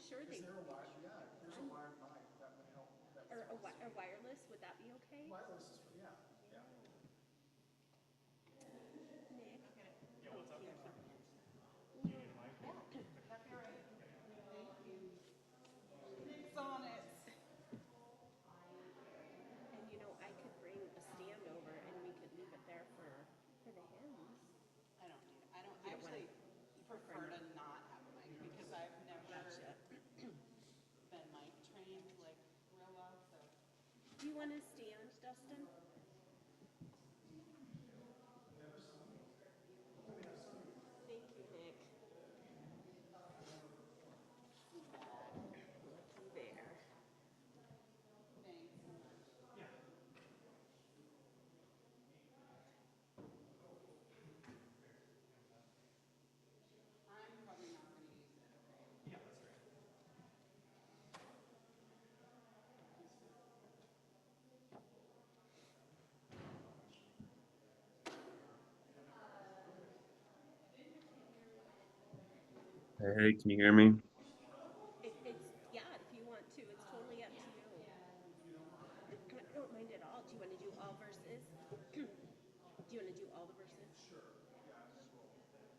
sure Is they there a wire? Yeah, if there's a wired mic, that would help. That or would also a be wireless. Would that be okay? wireless is yeah, yeah. Nick, Yeah, what's up? thank you. Do you need a mic? Yeah, that'd be all right. Thank you. Nick's on it. And you know, I could bring a stand over and we could leave it there for the hymns. I don't need it. I don't. You I don't want to. actually You prefer prefer to not. not have a mic because I've never Gotcha. been mic trained like real well. So Do you want to stand, Dustin? Thank you, Nick. Looky there. thanks so much. Yeah. I'm probably not going to use it. Okay. Yeah, that's great. Hey, can you hear me? It's yeah. If you want to, it's totally up to you. I don't mind at all. Do you want to do all verses? Do you want to do all the verses? Sure. Yeah, and then we'll. Sounds good.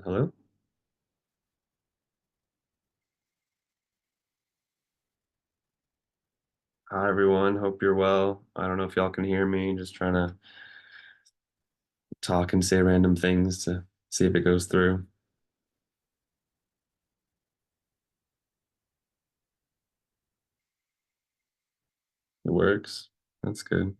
Hello? Hi, everyone. Hope you're well. I don't know if y'all can hear me. Just trying to talk and say random things to see if it goes through. It works. That's good.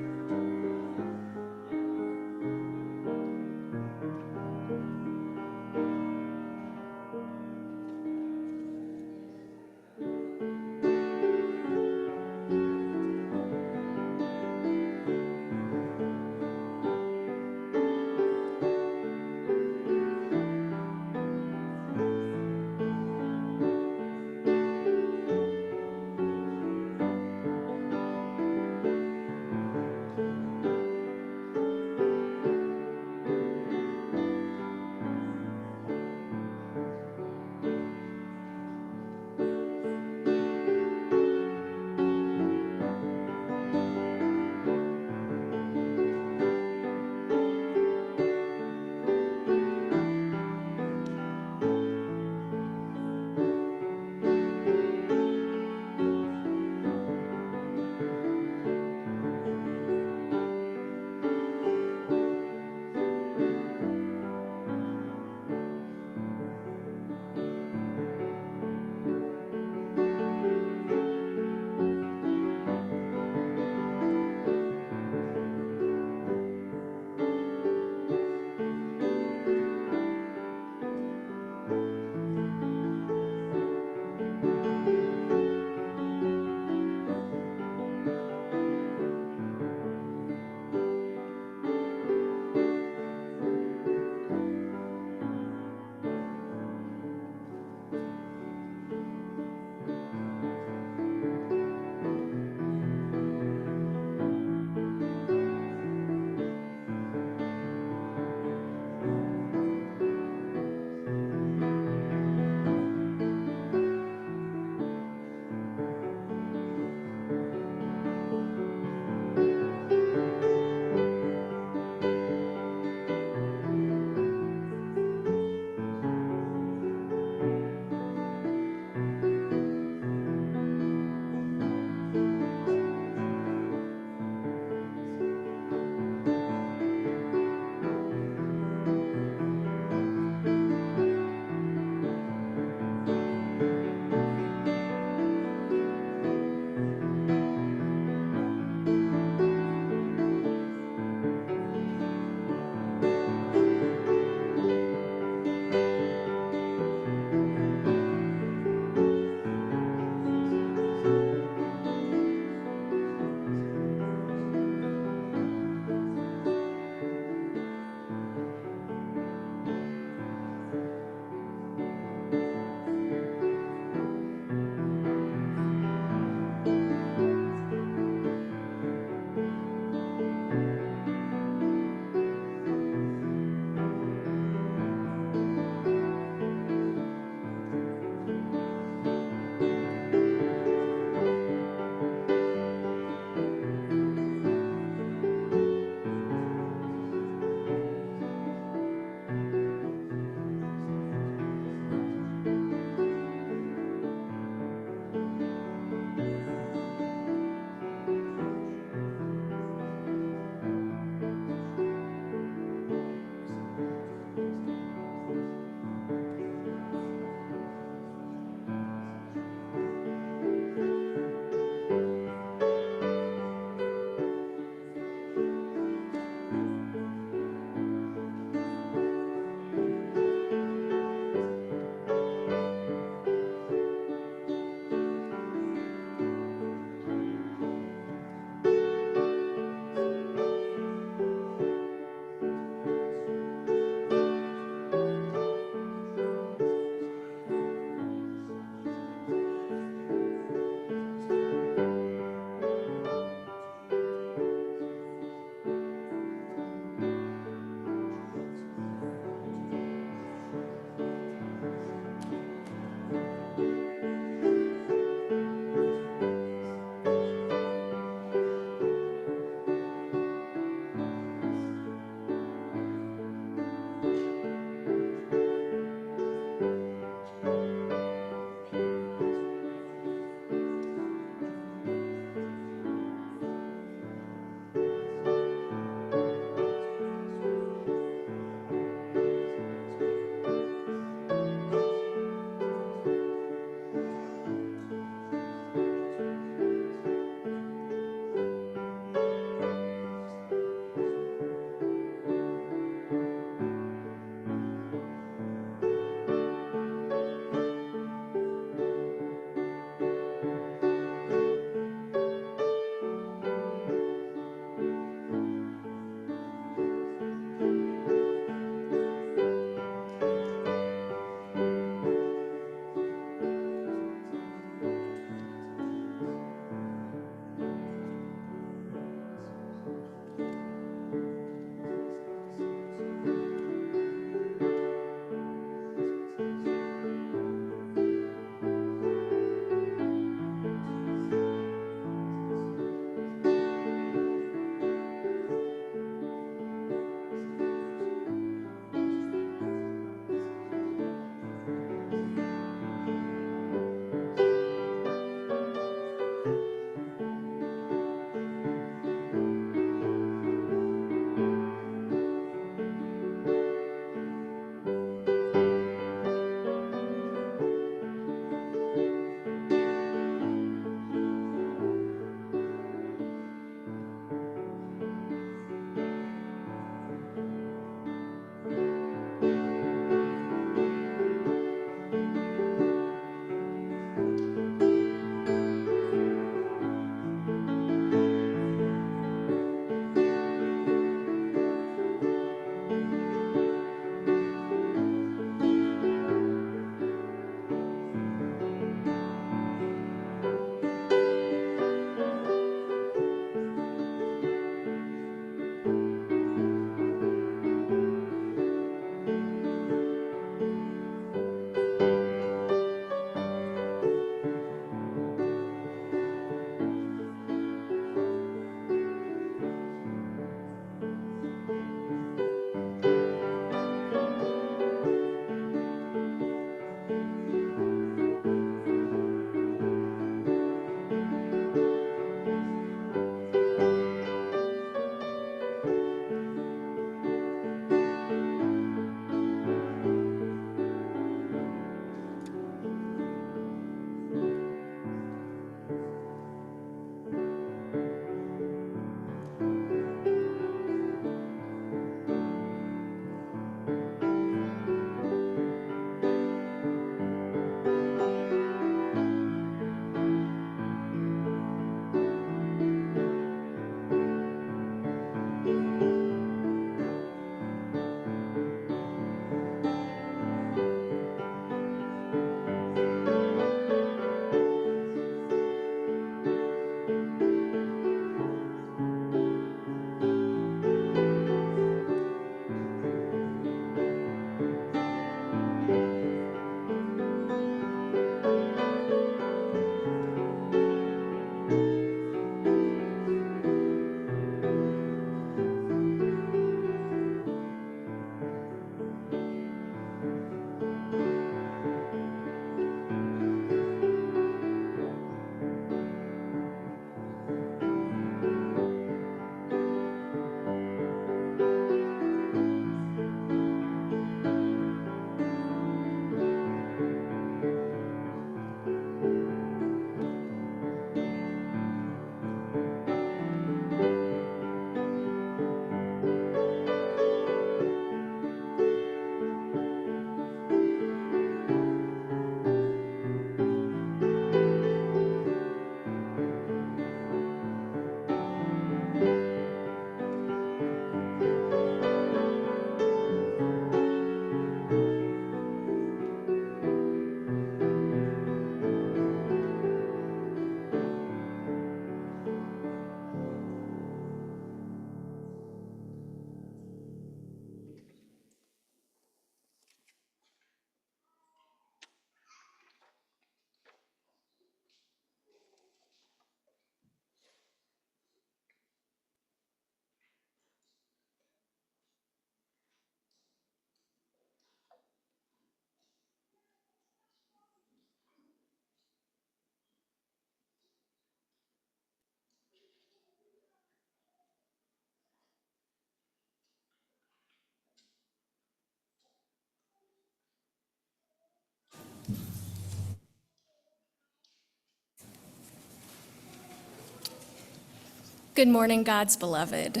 Good morning, God's beloved.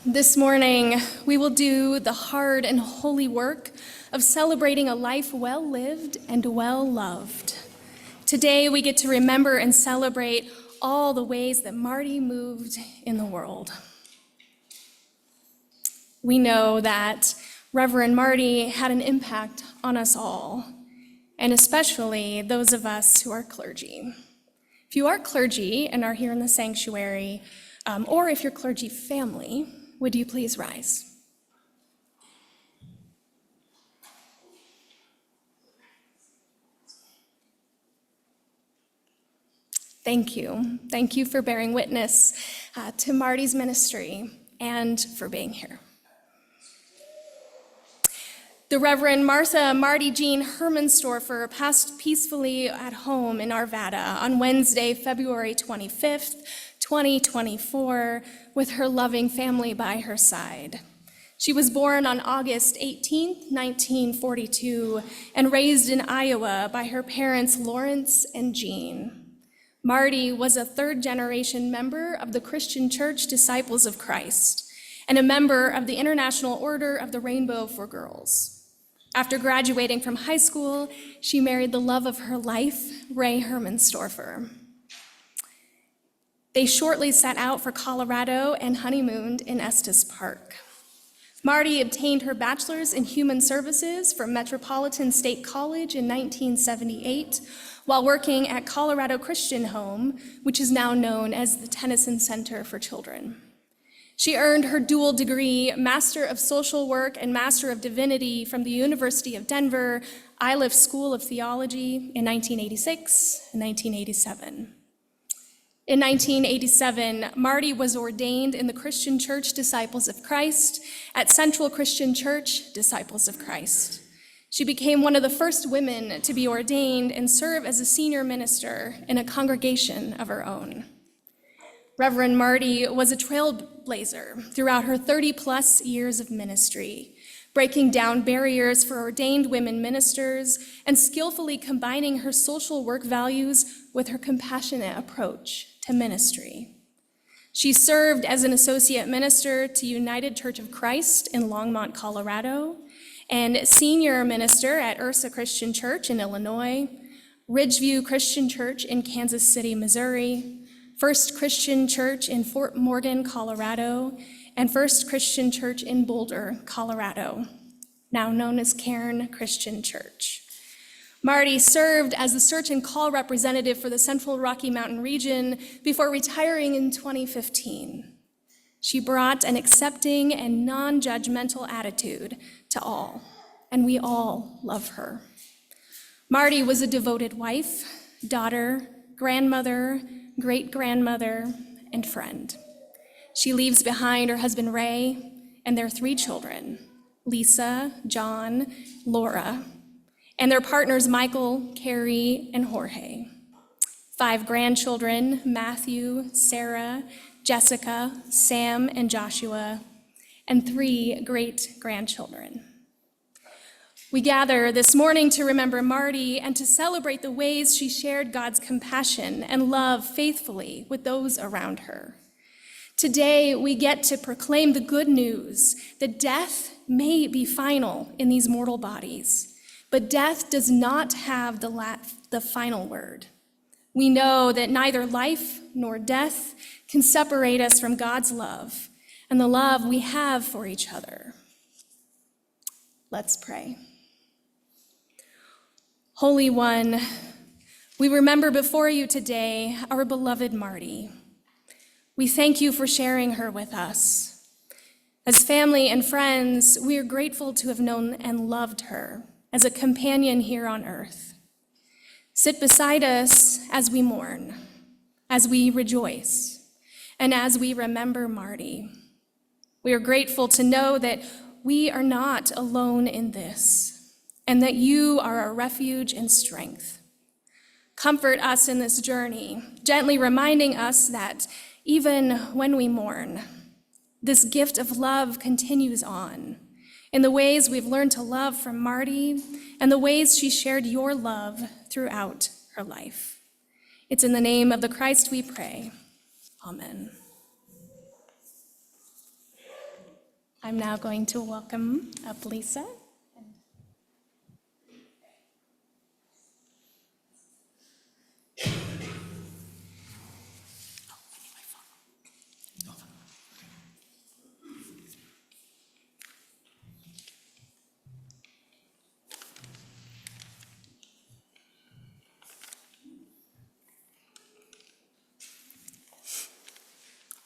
This morning, we will do the hard and holy work of celebrating a life well lived and well loved. Today, we get to remember and celebrate all the ways that Marty moved in the world. We know that Reverend Marty had an impact on us all, and especially those of us who are clergy. If you are clergy and are here in the sanctuary, or if you're clergy family, would you please rise? Thank you. Thank you for bearing witness to Marty's ministry and for being here. The Reverend Marty Jean Hermanstorfer passed peacefully at home in Arvada on Wednesday, February 25th, 2024, with her loving family by her side. She was born on August 18th, 1942, and raised in Iowa by her parents Lawrence and Jean. Marty was a third-generation member of the Christian Church Disciples of Christ and a member of the International Order of the Rainbow for Girls. After graduating from high school, she married the love of her life, Ray Hermanstorfer. They shortly set out for Colorado and honeymooned in Estes Park. Marty obtained her bachelor's in human services from Metropolitan State College in 1978 while working at Colorado Christian Home, which is now known as the Tennyson Center for Children. She earned her dual degree, Master of Social Work and Master of Divinity from the University of Denver, Iliff School of Theology in 1986 and 1987. In 1987, Marty was ordained in the Christian Church Disciples of Christ at Central Christian Church Disciples of Christ. She became one of the first women to be ordained and serve as a senior minister in a congregation of her own. Reverend Marty was a trailblazer throughout her 30-plus years of ministry, breaking down barriers for ordained women ministers and skillfully combining her social work values with her compassionate approach to ministry. She served as an associate minister to United Church of Christ in Longmont, Colorado, and senior minister at Ursa Christian Church in Illinois, Ridgeview Christian Church in Kansas City, Missouri, First Christian Church in Fort Morgan, Colorado, and First Christian Church in Boulder, Colorado, now known as Cairn Christian Church. Marty served as the search and call representative for the Central Rocky Mountain region before retiring in 2015. She brought an accepting and non-judgmental attitude to all, and we all love her. Marty was a devoted wife, daughter, grandmother, great-grandmother, and friend. She leaves behind her husband Ray and their 3 children, Lisa, John, Laura, and their partners Michael, Carrie, and Jorge. 5 grandchildren, Matthew, Sarah, Jessica, Sam, and Joshua, and 3 great-grandchildren. We gather this morning to remember Marty and to celebrate the ways she shared God's compassion and love faithfully with those around her. Today, we get to proclaim the good news that death may be final in these mortal bodies, but death does not have the final word. We know that neither life nor death can separate us from God's love and the love we have for each other. Let's pray. Holy One, we remember before you today our beloved Marty. We thank you for sharing her with us. As family and friends, we are grateful to have known and loved her as a companion here on earth. Sit beside us as we mourn, as we rejoice, and as we remember Marty. We are grateful to know that we are not alone in this, and that you are our refuge and strength. Comfort us in this journey, gently reminding us that even when we mourn, this gift of love continues on in the ways we've learned to love from Marty and the ways she shared your love throughout her life. It's in the name of the Christ we pray. Amen. I'm now going to welcome up Lisa.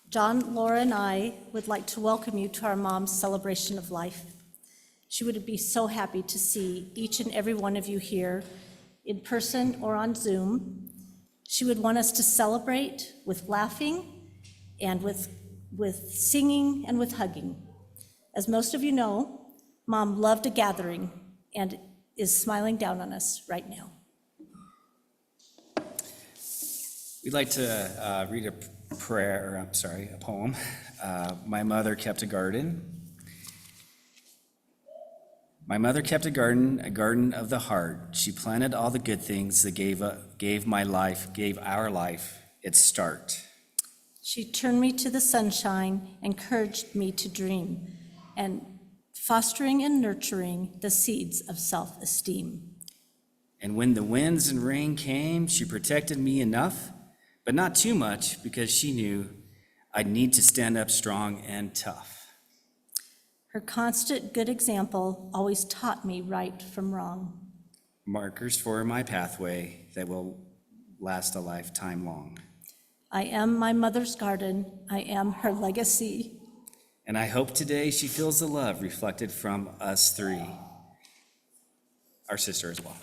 John, Laura, and I would like to welcome you to our mom's celebration of life. She would be so happy to see each and every one of you here in person or on Zoom. She would want us to celebrate with laughing and with singing and with hugging. As most of you know, Mom loved a gathering and is smiling down on us right now. We'd like to read a poem. My mother kept a garden. My mother kept a garden of the heart. She planted all the good things that gave our life its start. She turned me to the sunshine, encouraged me to dream, and fostering and nurturing the seeds of self-esteem. And when the winds and rain came, she protected me enough, but not too much, because she knew I'd need to stand up strong and tough. Her constant good example always taught me right from wrong. Markers for my pathway that will last a lifetime long. I am my mother's garden. I am her legacy. And I hope today she feels the love reflected from us three, our sister as well.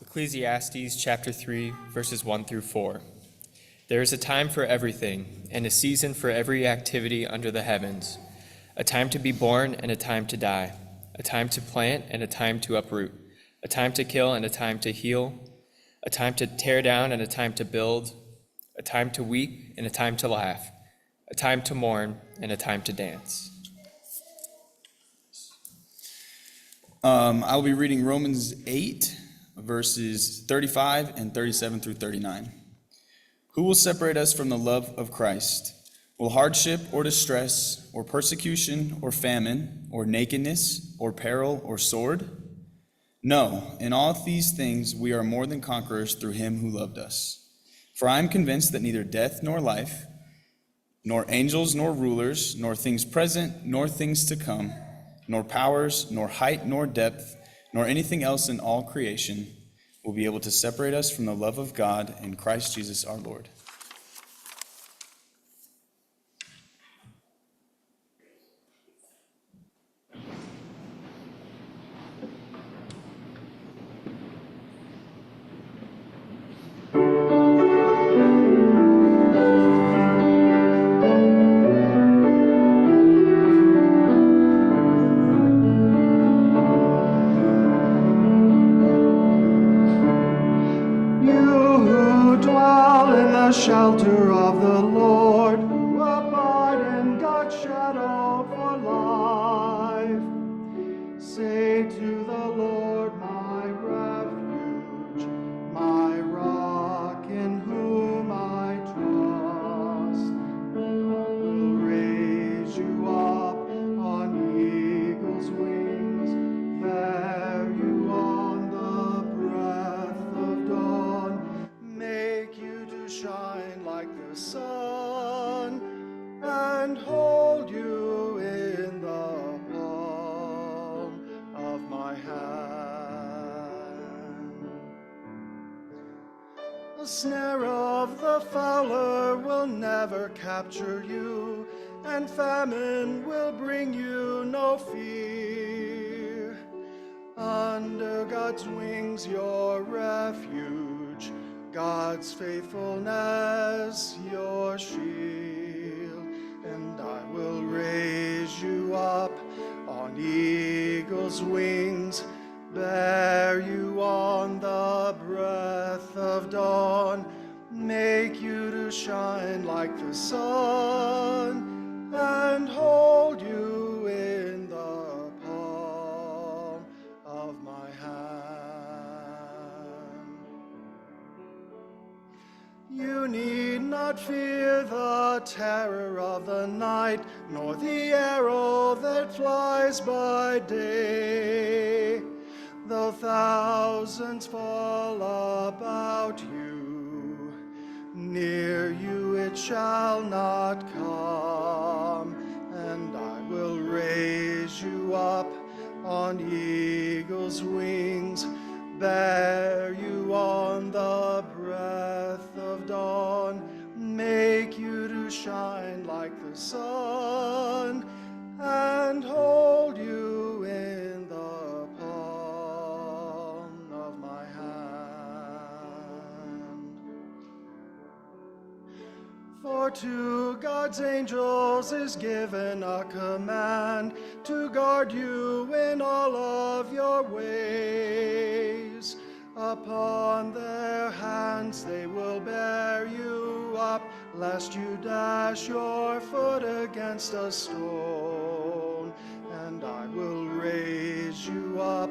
Ecclesiastes chapter 3, verses 1 through 4. There is a time for everything, and a season for every activity under the heavens, a time to be born and a time to die, a time to plant and a time to uproot, a time to kill and a time to heal, a time to tear down and a time to build, a time to weep and a time to laugh, a time to mourn and a time to dance. I'll be reading Romans 8, verses 35 and 37 through 39. Who will separate us from the love of Christ? Will hardship or distress or persecution or famine or nakedness or peril or sword? No, in all these things we are more than conquerors through him who loved us. For I am convinced that neither death nor life, nor angels nor rulers, nor things present nor things to come, nor powers, nor height nor depth, nor anything else in all creation will be able to separate us from the love of God in Christ Jesus our Lord. Shelter of the Lord, who abide in God's shadow for life. Say to the Lord, my refuge, my rock in whom I trust. I will raise you up on eagle's wings, bear you on the breath of dawn, make you to shine like the sun, and hold you in the palm of my hand. The snare of the fowler will never capture you, and famine will bring you no fear. Under God's wings your refuge, God's faithfulness your shield. And I will raise you up on eagle's wings, bear you on the breath of dawn, make you to shine like the sun, and hold you in the palm of my hand. You need not fear the terror of the night, nor the arrow that flies by day. Though thousands fall about you, near you it shall not come. And I will raise you up on eagle's wings, bear you on the breath of dawn, make you to shine like the sun, and hold you in the palm of my hand. For to God's angels is given a command to guard you in all of your ways. Upon their hands they will bear you up, lest you dash your foot against a stone. And I will raise you up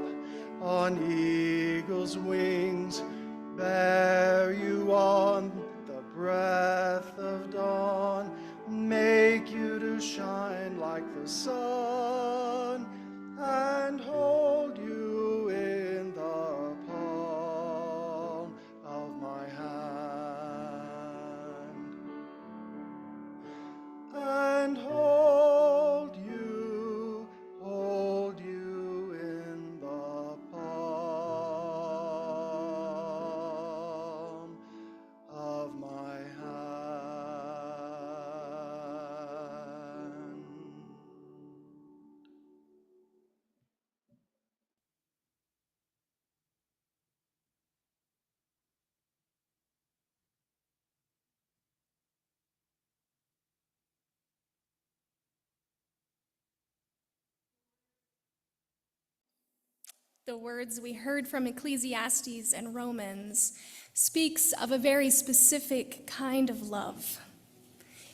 on eagle's wings, bear you on the breath of dawn, make you to shine like the sun, and hold you in the palm of my hand, and hold you in the palm of my hand. The words we heard from Ecclesiastes and Romans speaks of a very specific kind of love.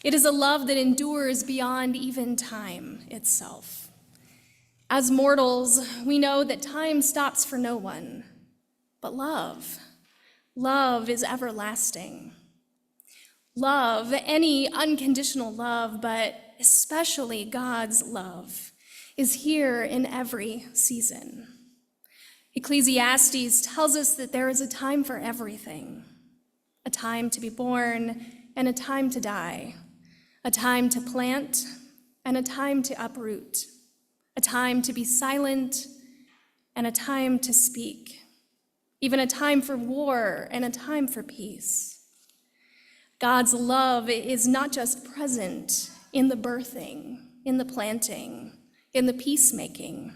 It is a love that endures beyond even time itself. As mortals, we know that time stops for no one, but love is everlasting. Love, any unconditional love, but especially God's love, is here in every season. Ecclesiastes tells us that there is a time for everything, a time to be born and a time to die, a time to plant and a time to uproot, a time to be silent and a time to speak, even a time for war and a time for peace. God's love is not just present in the birthing, in the planting, in the peacemaking.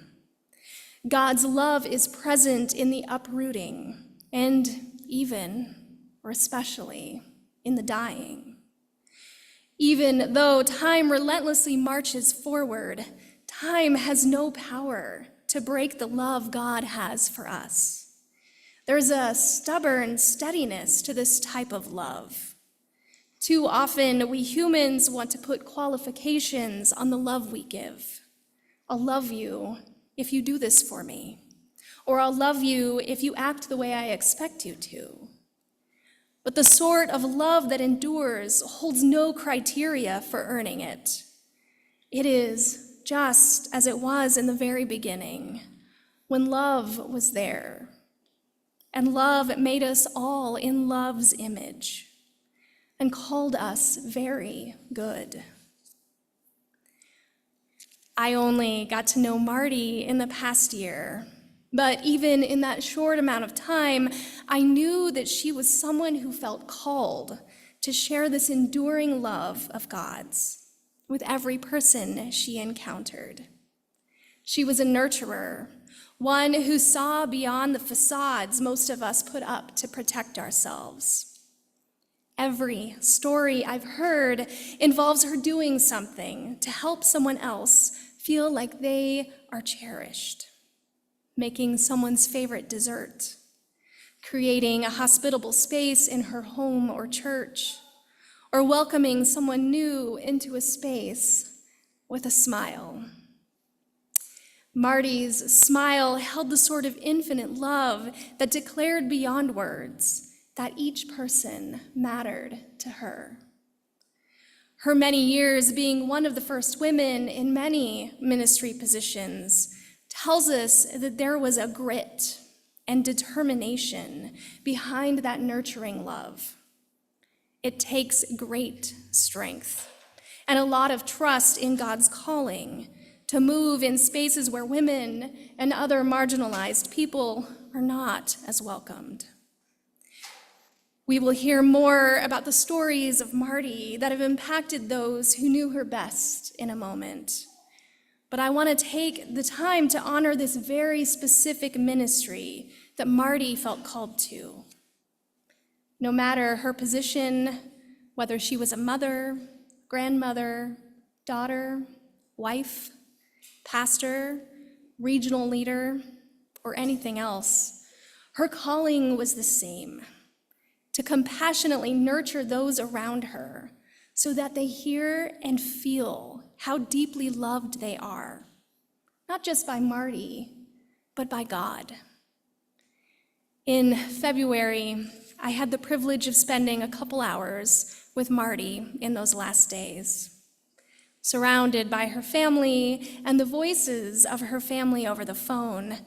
God's love is present in the uprooting and even, or especially, in the dying. Even though time relentlessly marches forward, time has no power to break the love God has for us. There's a stubborn steadiness to this type of love. Too often, we humans want to put qualifications on the love we give. I'll love you if you do this for me, or I'll love you if you act the way I expect you to. But the sort of love that endures holds no criteria for earning it. It is just as it was in the very beginning, when love was there, and love made us all in love's image and called us very good. I only got to know Marty in the past year, but even in that short amount of time, I knew that she was someone who felt called to share this enduring love of God's with every person she encountered. She was a nurturer, one who saw beyond the facades most of us put up to protect ourselves. Every story I've heard involves her doing something to help someone else feel like they are cherished. Making someone's favorite dessert, creating a hospitable space in her home or church, or welcoming someone new into a space with a smile. Marty's smile held the sort of infinite love that declared beyond words that each person mattered to her. Her many years being one of the first women in many ministry positions tells us that there was a grit and determination behind that nurturing love. It takes great strength and a lot of trust in God's calling to move in spaces where women and other marginalized people are not as welcomed. We will hear more about the stories of Marty that have impacted those who knew her best in a moment. But I want to take the time to honor this very specific ministry that Marty felt called to. No matter her position, whether she was a mother, grandmother, daughter, wife, pastor, regional leader, or anything else, her calling was the same: to compassionately nurture those around her so that they hear and feel how deeply loved they are, not just by Marty, but by God. In February, I had the privilege of spending a couple hours with Marty in those last days. Surrounded by her family and the voices of her family over the phone,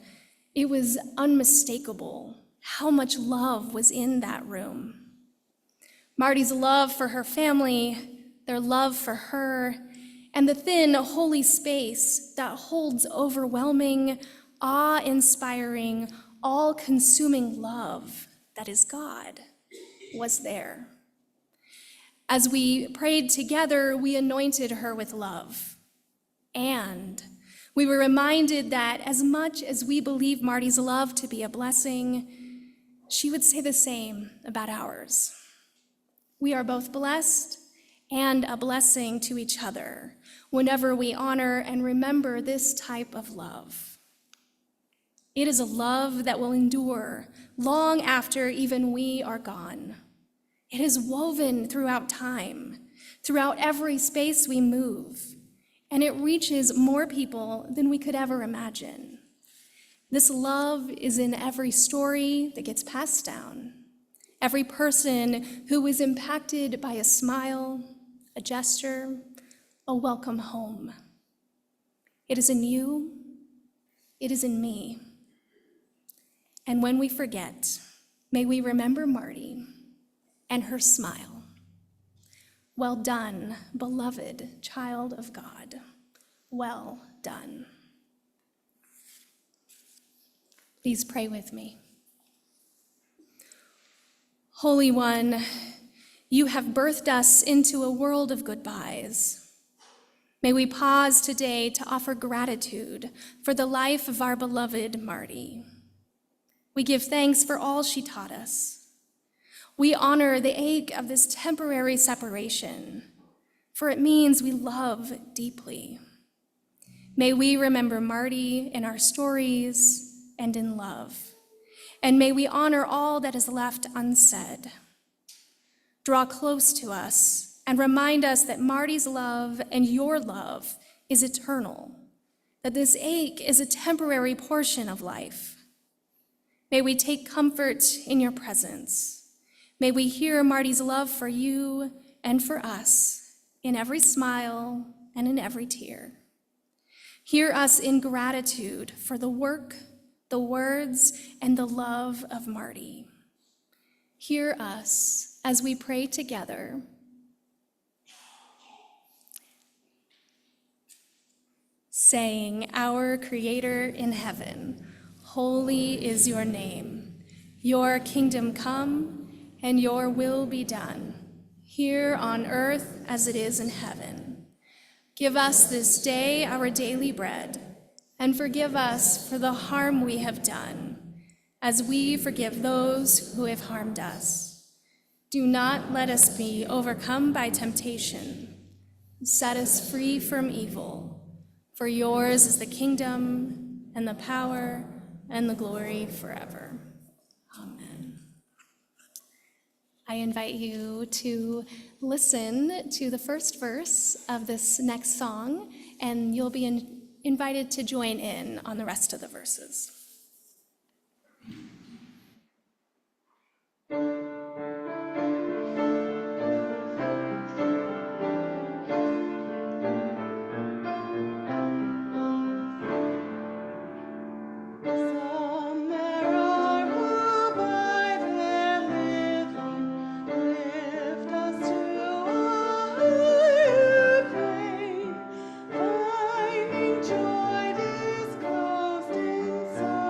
it was unmistakable how much love was in that room. Marty's love for her family, their love for her, and the thin, holy space that holds overwhelming, awe-inspiring, all-consuming love that is God was there. As we prayed together, we anointed her with love. And we were reminded that as much as we believe Marty's love to be a blessing, she would say the same about ours. We are both blessed and a blessing to each other whenever we honor and remember this type of love. It is a love that will endure long after even we are gone. It is woven throughout time, throughout every space we move, and it reaches more people than we could ever imagine. This love is in every story that gets passed down, every person who is impacted by a smile, a gesture, a welcome home. It is in you, it is in me. And when we forget, may we remember Marty and her smile. Well done, beloved child of God. Well done. Please pray with me. Holy One, you have birthed us into a world of goodbyes. May we pause today to offer gratitude for the life of our beloved Marty. We give thanks for all she taught us. We honor the ache of this temporary separation, for it means we love deeply. May we remember Marty in our stories and in love, and may we honor all that is left unsaid. Draw close to us and remind us that Marty's love and your love is eternal, that this ache is a temporary portion of life. May we take comfort in your presence. May we hear Marty's love for you and for us in every smile and in every tear. Hear us in gratitude for the work, the words, and the love of Marty. Hear us as we pray together. Saying, Our Creator in heaven, holy is your name. Your kingdom come, and your will be done, here on earth as it is in heaven. Give us this day our daily bread, and forgive us for the harm we have done, as we forgive those who have harmed us. Do not let us be overcome by temptation. Set us free from evil, for yours is the kingdom and the power and the glory forever. Amen. I invite you to listen to the first verse of this next song, and you'll be invited to join in on the rest of the verses. Joy disclosed inside.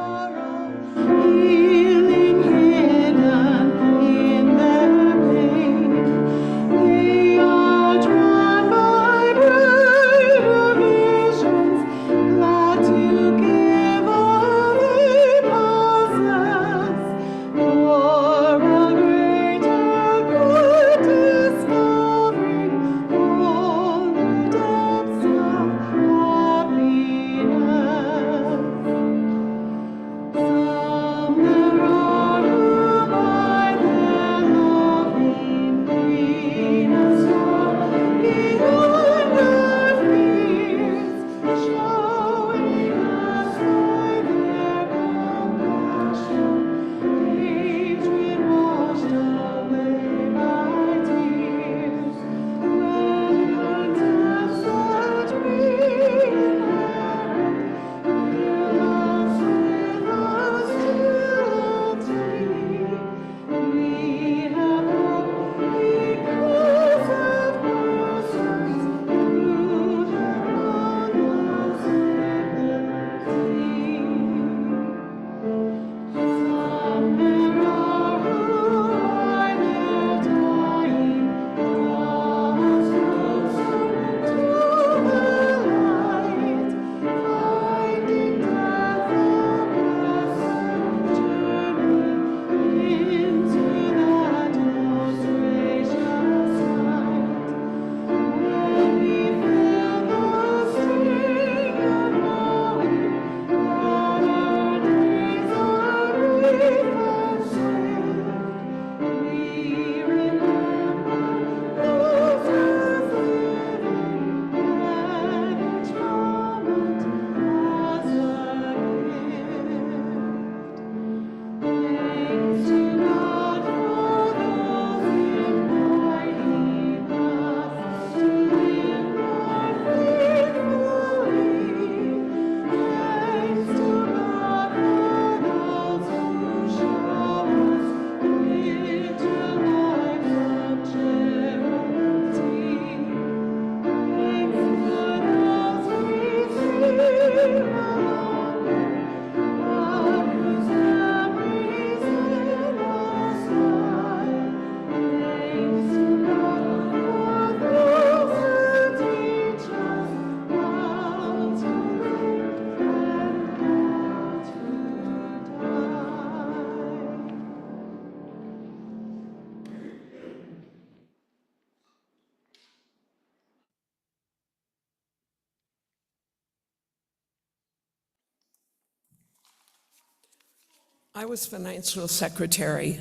I was financial secretary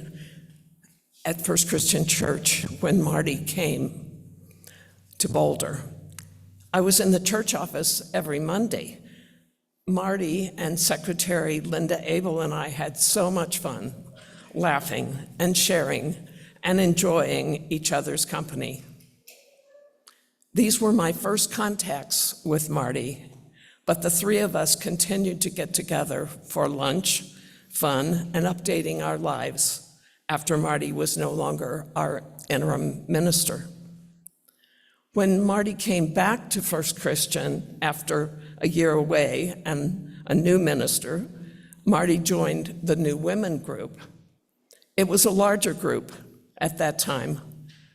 at First Christian Church when Marty came to Boulder. I was in the church office every Monday. Marty and Secretary Linda Abel and I had so much fun laughing and sharing and enjoying each other's company. These were my first contacts with Marty, but the three of us continued to get together for lunch, fun, and updating our lives after Marty was no longer our interim minister. When Marty came back to First Christian after a year away and a new minister, Marty joined the New Women group. It was a larger group at that time,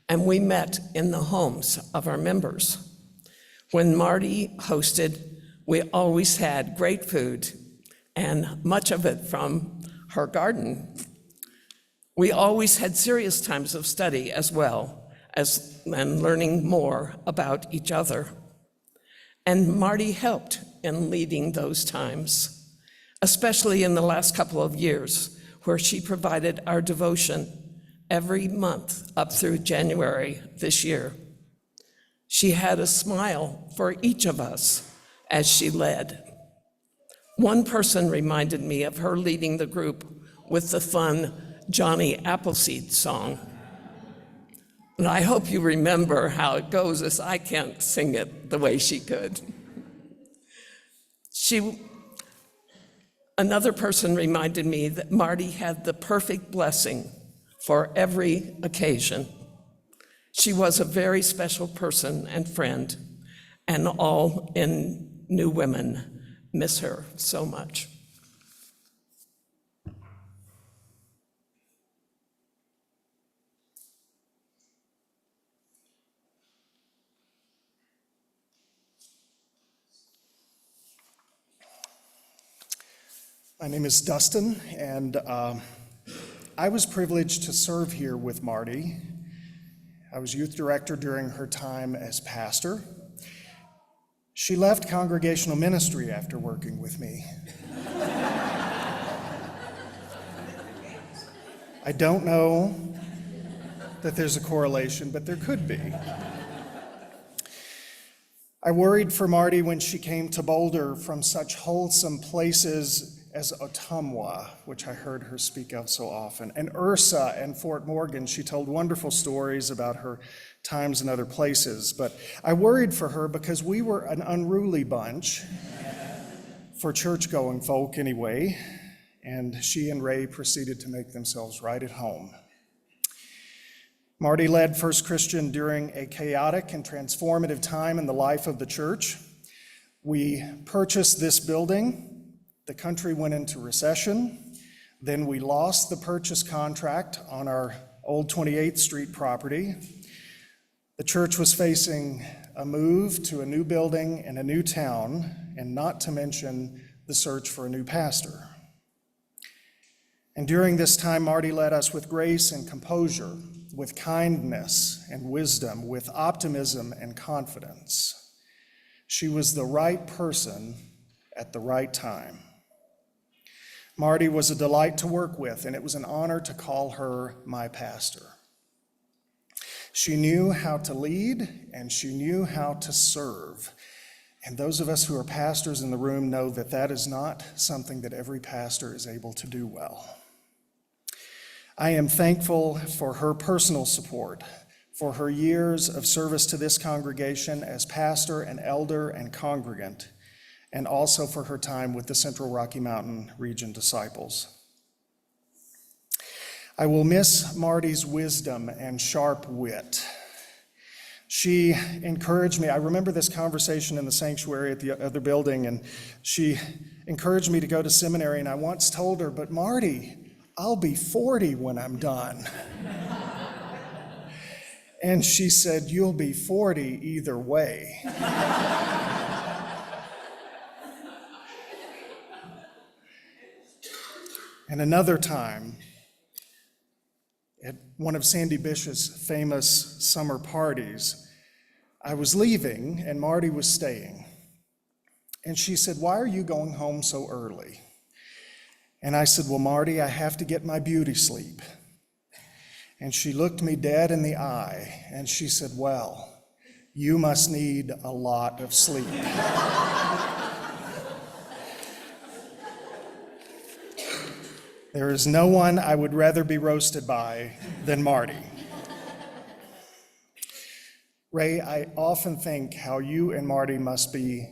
and we met in the homes of our members. When Marty hosted, we always had great food, and much of it from her garden. We always had serious times of study as well, and learning more about each other. And Marty helped in leading those times, especially in the last couple of years, where she provided our devotion every month up through January this year. She had a smile for each of us as she led. One person reminded me of her leading the group with the fun Johnny Appleseed song. And I hope you remember how it goes, as I can't sing it the way she could. Another person reminded me that Marty had the perfect blessing for every occasion. She was a very special person and friend, and all in New Women miss her so much. My name is Dustin, and I was privileged to serve here with Marty. I was youth director during her time as pastor. She left congregational ministry after working with me. I don't know that there's a correlation, but there could be. I worried for Marty when she came to Boulder from such wholesome places as Ottumwa, which I heard her speak of so often, and Ursa and Fort Morgan. She told wonderful stories about her times in other places, but I worried for her because we were an unruly bunch, for church-going folk anyway, and she and Ray proceeded to make themselves right at home. Marty led First Christian during a chaotic and transformative time in the life of the church. We purchased this building. The country went into recession. Then we lost the purchase contract on our old 28th Street property. The church was facing a move to a new building in a new town, and not to mention the search for a new pastor. And during this time, Marty led us with grace and composure, with kindness and wisdom, with optimism and confidence. She was the right person at the right time. Marty was a delight to work with, and it was an honor to call her my pastor. She knew how to lead, and she knew how to serve. And those of us who are pastors in the room know that that is not something that every pastor is able to do well. I am thankful for her personal support, for her years of service to this congregation as pastor and elder and congregant, and also for her time with the Central Rocky Mountain Region Disciples. I will miss Marty's wisdom and sharp wit. She encouraged me. I remember this conversation in the sanctuary at the other building, and she encouraged me to go to seminary, and I once told her, "But Marty, I'll be 40 when I'm done." And she said, "You'll be 40 either way." And another time, at one of Sandy Bish's famous summer parties, I was leaving and Marty was staying. And she said, "Why are you going home so early?" And I said, well, Marty, I have to get my beauty sleep. And she looked me dead in the eye, and she said, well, you must need a lot of sleep. There is no one I would rather be roasted by than Marty. Ray, I often think how you and Marty must be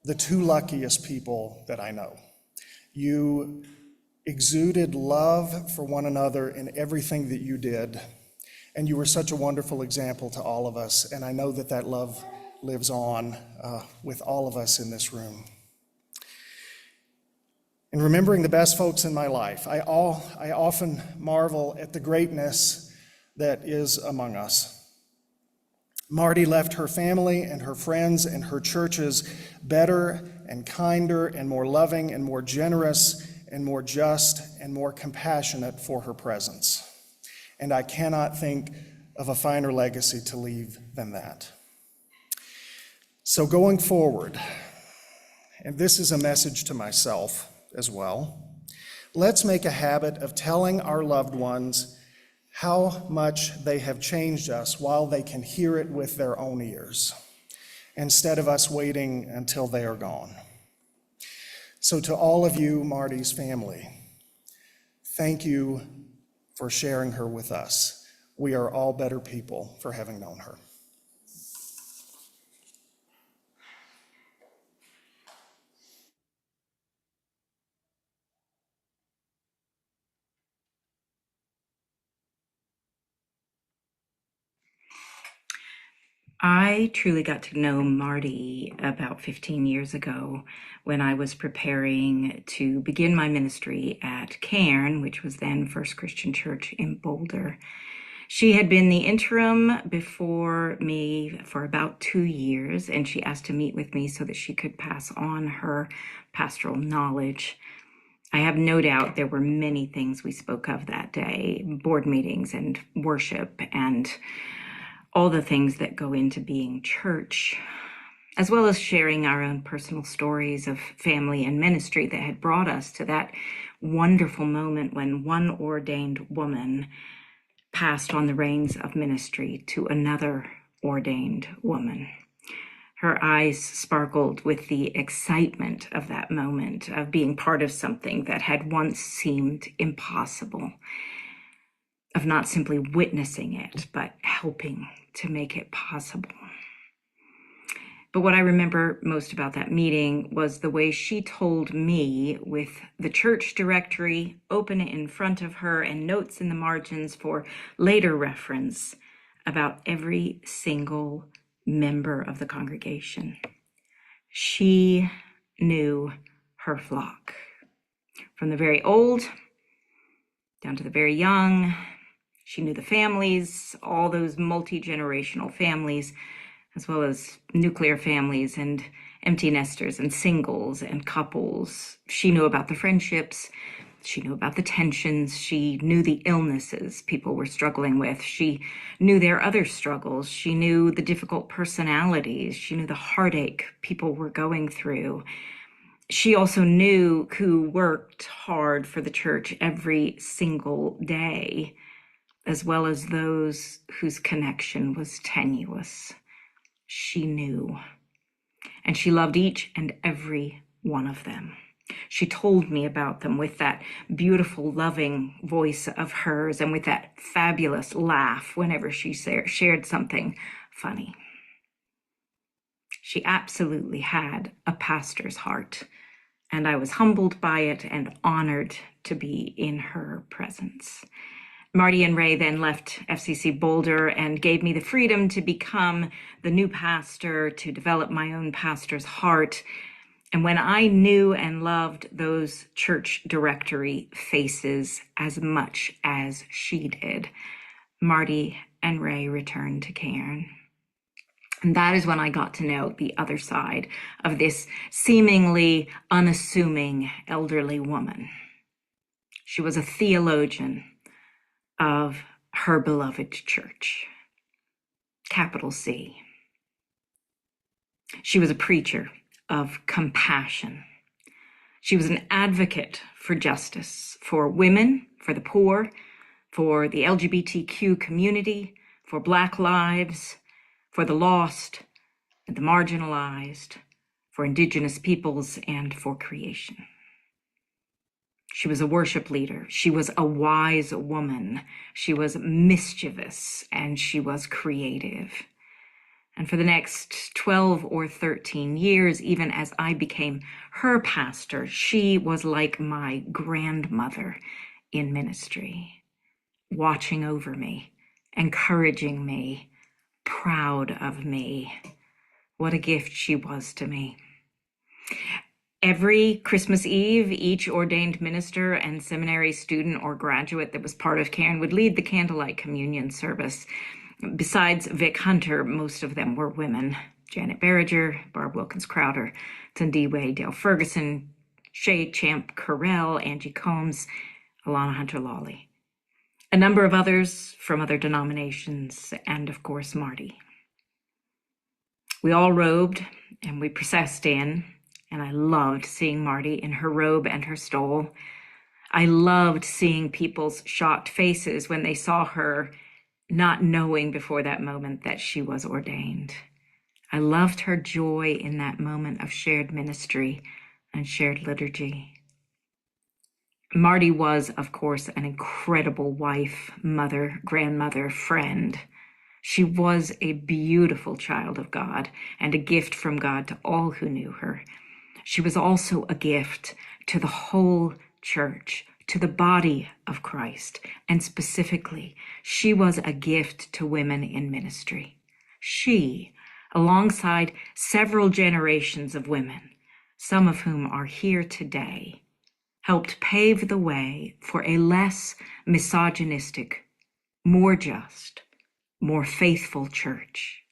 the two luckiest people that I know. You exuded love for one another in everything that you did, and you were such a wonderful example to all of us, and I know that that love lives on with all of us in this room. In remembering the best folks in my life, I often marvel at the greatness that is among us. Marty left her family and her friends and her churches better and kinder and more loving and more generous and more just and more compassionate for her presence. And I cannot think of a finer legacy to leave than that. So going forward, and this is a message to myself as well, let's make a habit of telling our loved ones how much they have changed us while they can hear it with their own ears, instead of us waiting until they are gone. So to all of you, Marty's family, thank you for sharing her with us. We are all better people for having known her. I truly got to know Marty about 15 years ago when I was preparing to begin my ministry at Cairn, which was then First Christian Church in Boulder. She had been the interim before me for about 2 years, and she asked to meet with me so that she could pass on her pastoral knowledge. I have no doubt there were many things we spoke of that day, board meetings and worship and all the things that go into being church, as well as sharing our own personal stories of family and ministry that had brought us to that wonderful moment when one ordained woman passed on the reins of ministry to another ordained woman. Her eyes sparkled with the excitement of that moment, of being part of something that had once seemed impossible, of not simply witnessing it, but helping to make it possible. But what I remember most about that meeting was the way she told me, with the church directory open in front of her and notes in the margins for later reference, about every single member of the congregation. She knew her flock, from the very old down to the very young. She knew the families, all those multi-generational families, as well as nuclear families and empty nesters and singles and couples. She knew about the friendships. She knew about the tensions. She knew the illnesses people were struggling with. She knew their other struggles. She knew the difficult personalities. She knew the heartache people were going through. She also knew who worked hard for the church every single day, as well as those whose connection was tenuous. She knew, and she loved each and every one of them. She told me about them with that beautiful, loving voice of hers and with that fabulous laugh whenever she shared something funny. She absolutely had a pastor's heart, and I was humbled by it and honored to be in her presence. Marty and Ray then left FCC Boulder and gave me the freedom to become the new pastor, to develop my own pastor's heart. And when I knew and loved those church directory faces as much as she did, Marty and Ray returned to Cairn. And that is when I got to know the other side of this seemingly unassuming elderly woman. She was a theologian of her beloved church, capital C. She was a preacher of compassion. She was an advocate for justice, for women, for the poor, for the LGBTQ community, for Black lives, for the lost and the marginalized, for Indigenous peoples, and for creation. She was a worship leader. She was a wise woman. She was mischievous, and she was creative. And for the next 12 or 13 years, even as I became her pastor, she was like my grandmother in ministry, watching over me, encouraging me, proud of me. What a gift she was to me. Every Christmas Eve, each ordained minister and seminary student or graduate that was part of Cairn would lead the candlelight communion service. Besides Vic Hunter, most of them were women. Janet Barriger, Barb Wilkins Crowder, Tunde Way, Dale Ferguson, Shay Champ Carell, Angie Combs, Alana Hunter Lawley. A number of others from other denominations, and of course, Marty. We all robed and we processed in, and I loved seeing Marty in her robe and her stole. I loved seeing people's shocked faces when they saw her, not knowing before that moment that she was ordained. I loved her joy in that moment of shared ministry and shared liturgy. Marty was, of course, an incredible wife, mother, grandmother, friend. She was a beautiful child of God and a gift from God to all who knew her. She was also a gift to the whole church, to the body of Christ, and specifically, she was a gift to women in ministry. She, alongside several generations of women, some of whom are here today, helped pave the way for a less misogynistic, more just, more faithful church.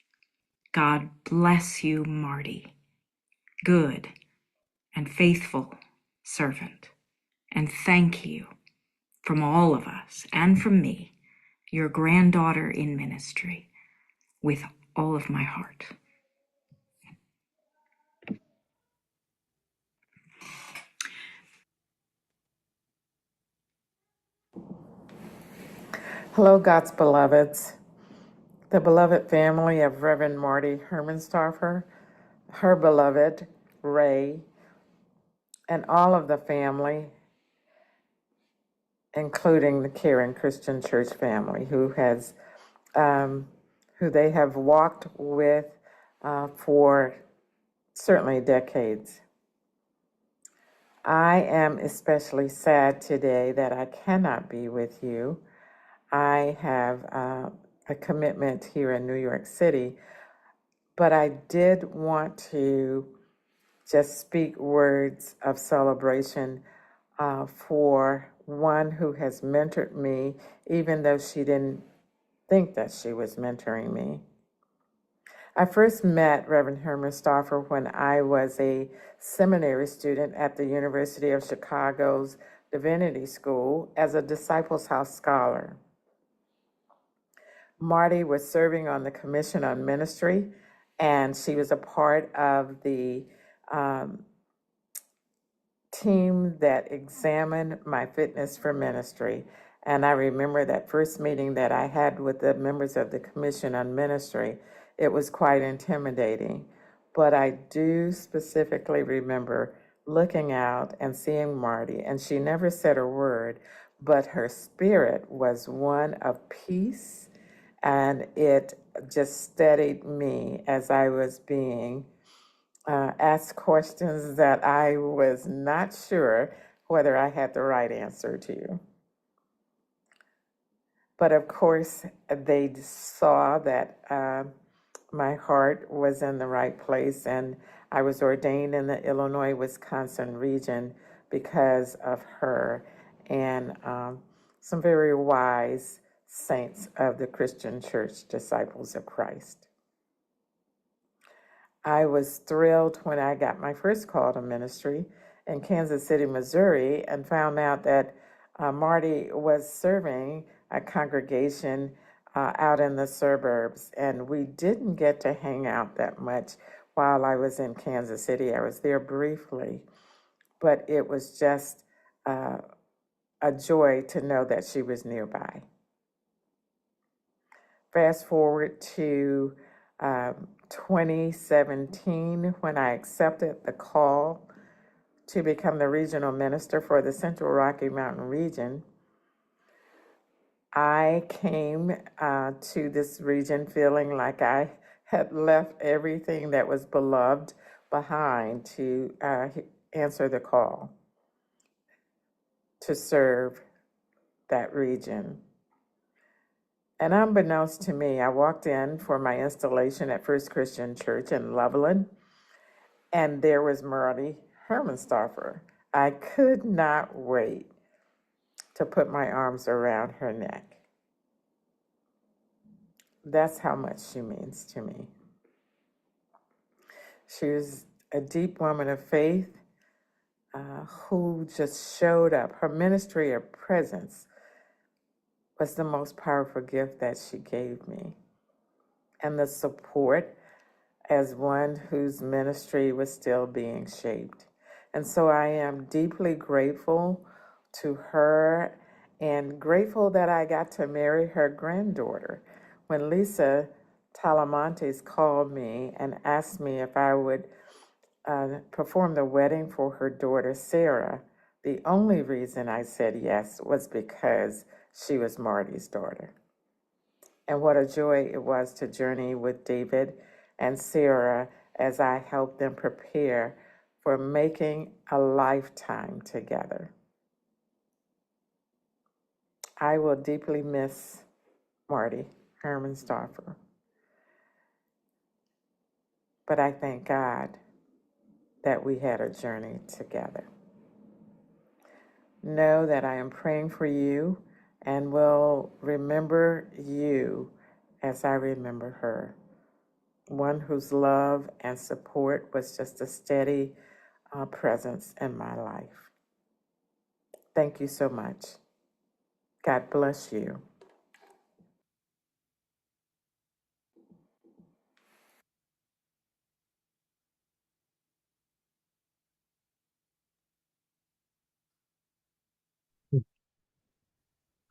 God bless you, Marty. Good and faithful servant. And thank you from all of us and from me, your granddaughter in ministry, with all of my heart. Hello, God's beloveds. The beloved family of Reverend Marty Hermanstorfer, her beloved Ray, and all of the family, including the Cairn Christian Church family, who they have walked with for certainly decades. I am especially sad today that I cannot be with you. I have a commitment here in New York City, but I did want to just speak words of celebration for one who has mentored me, even though she didn't think that she was mentoring me. I first met Reverend Hermanstorfer when I was a seminary student at the University of Chicago's Divinity School as a Disciples House scholar. Marty was serving on the Commission on Ministry, and she was a part of the team that examined my fitness for ministry. And I remember that first meeting that I had with the members of the Commission on Ministry. It was quite intimidating, but I do specifically remember looking out and seeing Marty, and she never said a word, but her spirit was one of peace, and it just steadied me as I was being asked questions that I was not sure whether I had the right answer to. But of course, they saw that my heart was in the right place, and I was ordained in the Illinois-Wisconsin region because of her and some very wise saints of the Christian Church, Disciples of Christ. I was thrilled when I got my first call to ministry in Kansas City, Missouri, and found out that Marty was serving a congregation out in the suburbs, and we didn't get to hang out that much while I was in Kansas City. I was there briefly, but it was just a joy to know that she was nearby. Fast forward to 2017, when I accepted the call to become the regional minister for the Central Rocky Mountain region. I came to this region feeling like I had left everything that was beloved behind to answer the call to serve that region. And unbeknownst to me, I walked in for my installation at First Christian Church in Loveland, and there was Marty Hermanstorfer. I could not wait to put my arms around her neck. That's how much she means to me. She was a deep woman of faith who just showed up. Her ministry of presence was the most powerful gift that she gave me. And the support as one whose ministry was still being shaped. And so I am deeply grateful to her and grateful that I got to marry her granddaughter. When Lisa Talamontes called me and asked me if I would perform the wedding for her daughter, Sarah, the only reason I said yes was because she was Marty's daughter. And what a joy it was to journey with David and Sarah as I helped them prepare for making a lifetime together. I will deeply miss Marty Hermanstorfer, but I thank God that we had a journey together. Know that I am praying for you and will remember you as I remember her. One whose love and support was just a steady presence in my life. Thank you so much. God bless you.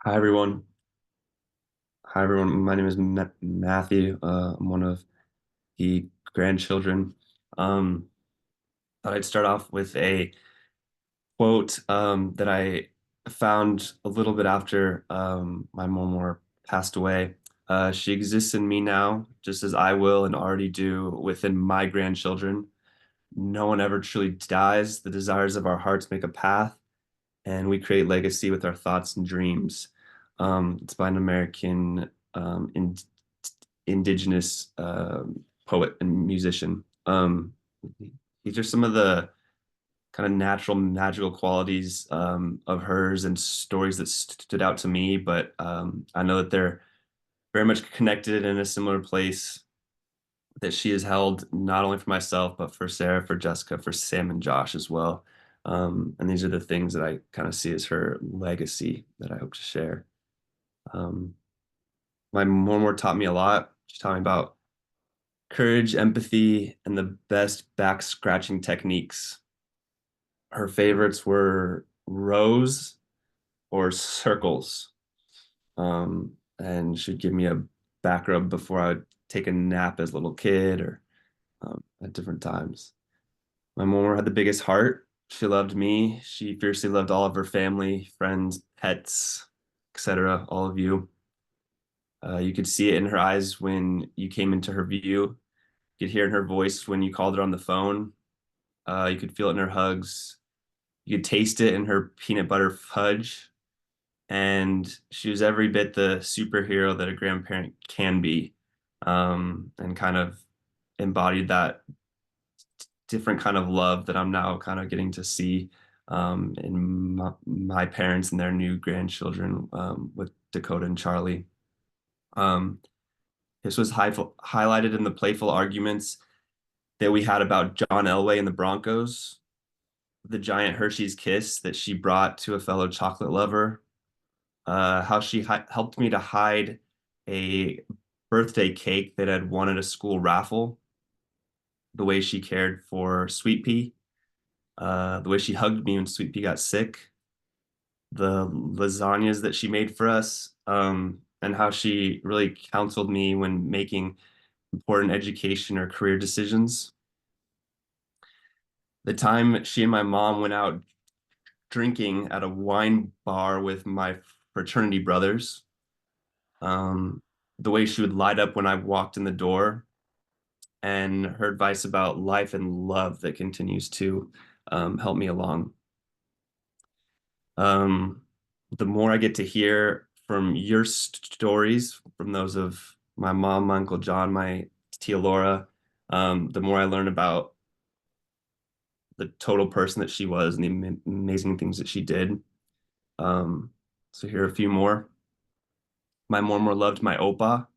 Hi, everyone. Hi, everyone. My name is Matthew. I'm one of the grandchildren. Thought I'd start off with a quote that I found a little bit after my mom passed away. She exists in me now, just as I will and already do within my grandchildren. No one ever truly dies. The desires of our hearts make a path, and we create legacy with our thoughts and dreams. It's by an American indigenous poet and musician. These are some of the kind of natural magical qualities of hers and stories that stood out to me, but I know that they're very much connected in a similar place that she has held not only for myself, but for Sarah, for Jessica, for Sam and Josh as well. And these are the things that I kind of see as her legacy that I hope to share. My mom taught me a lot. She taught me about courage, empathy, and the best back scratching techniques. Her favorites were rows or circles. And she'd give me a back rub before I would take a nap as a little kid or at different times. My mom had the biggest heart. She loved me. She fiercely loved all of her family, friends, pets, etc., all of you. You could see it in her eyes when you came into her view. You could hear it in her voice when you called her on the phone. You could feel it in her hugs. You could taste it in her peanut butter fudge. And she was every bit the superhero that a grandparent can be, and kind of embodied that different kind of love that I'm now kind of getting to see in my parents and their new grandchildren with Dakota and Charlie. This was highlighted in the playful arguments that we had about John Elway and the Broncos, the giant Hershey's kiss that she brought to a fellow chocolate lover, how she helped me to hide a birthday cake that had won at a school raffle, the way she cared for Sweet Pea, the way she hugged me when Sweet Pea got sick, the lasagnas that she made for us, and how she really counseled me when making important education or career decisions. The time she and my mom went out drinking at a wine bar with my fraternity brothers, the way she would light up when I walked in the door, and her advice about life and love that continues to help me along. Um, the more I get to hear from your stories, from those of my mom, my Uncle John, my Tia Laura, the more I learn about the total person that she was and the amazing things that she did. So here are a few more. My mom more loved my opa.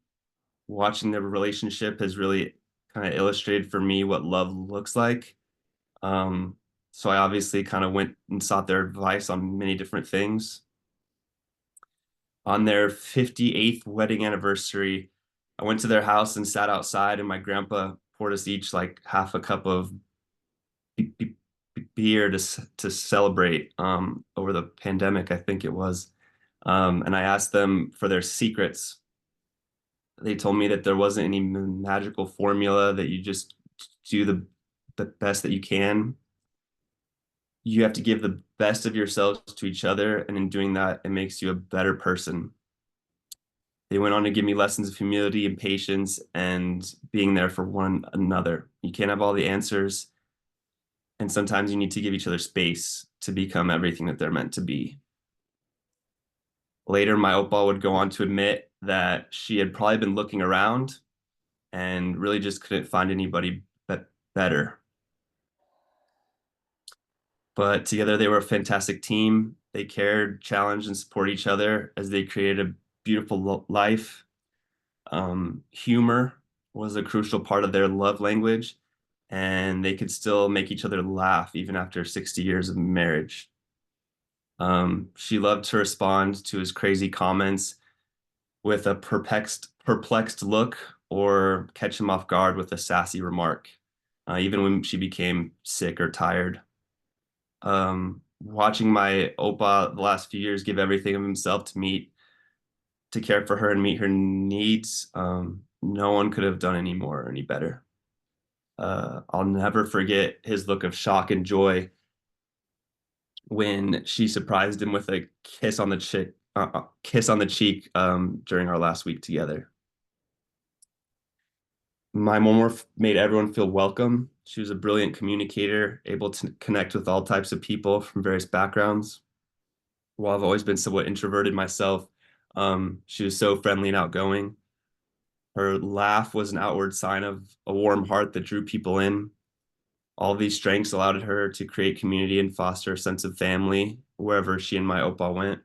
Watching their relationship has really kind of illustrated for me what love looks like. So I obviously kind of went and sought their advice on many different things. On their 58th wedding anniversary, I went to their house and sat outside, and my grandpa poured us each like half a cup of beer to celebrate over the pandemic, I think it was. And I asked them for their secrets. They told me that there wasn't any magical formula, that you just do the best that you can. You have to give the best of yourselves to each other, and in doing that, it makes you a better person. They went on to give me lessons of humility and patience and being there for one another. You can't have all the answers, and sometimes you need to give each other space to become everything that they're meant to be. Later, my opal would go on to admit that she had probably been looking around and really just couldn't find anybody better. But together they were a fantastic team. They cared, challenged, and supported each other as they created a beautiful life. Humor was a crucial part of their love language, and they could still make each other laugh even after 60 years of marriage. She loved to respond to his crazy comments with a perplexed look, or catch him off guard with a sassy remark, even when she became sick or tired. Watching my opa the last few years give everything of himself to care for her and meet her needs, no one could have done any more or any better. I'll never forget his look of shock and joy when she surprised him with a kiss on the cheek during our last week together. My mom made everyone feel welcome. She was a brilliant communicator, able to connect with all types of people from various backgrounds. While I've always been somewhat introverted myself, she was so friendly and outgoing. Her laugh was an outward sign of a warm heart that drew people in. All these strengths allowed her to create community and foster a sense of family wherever she and my opa went.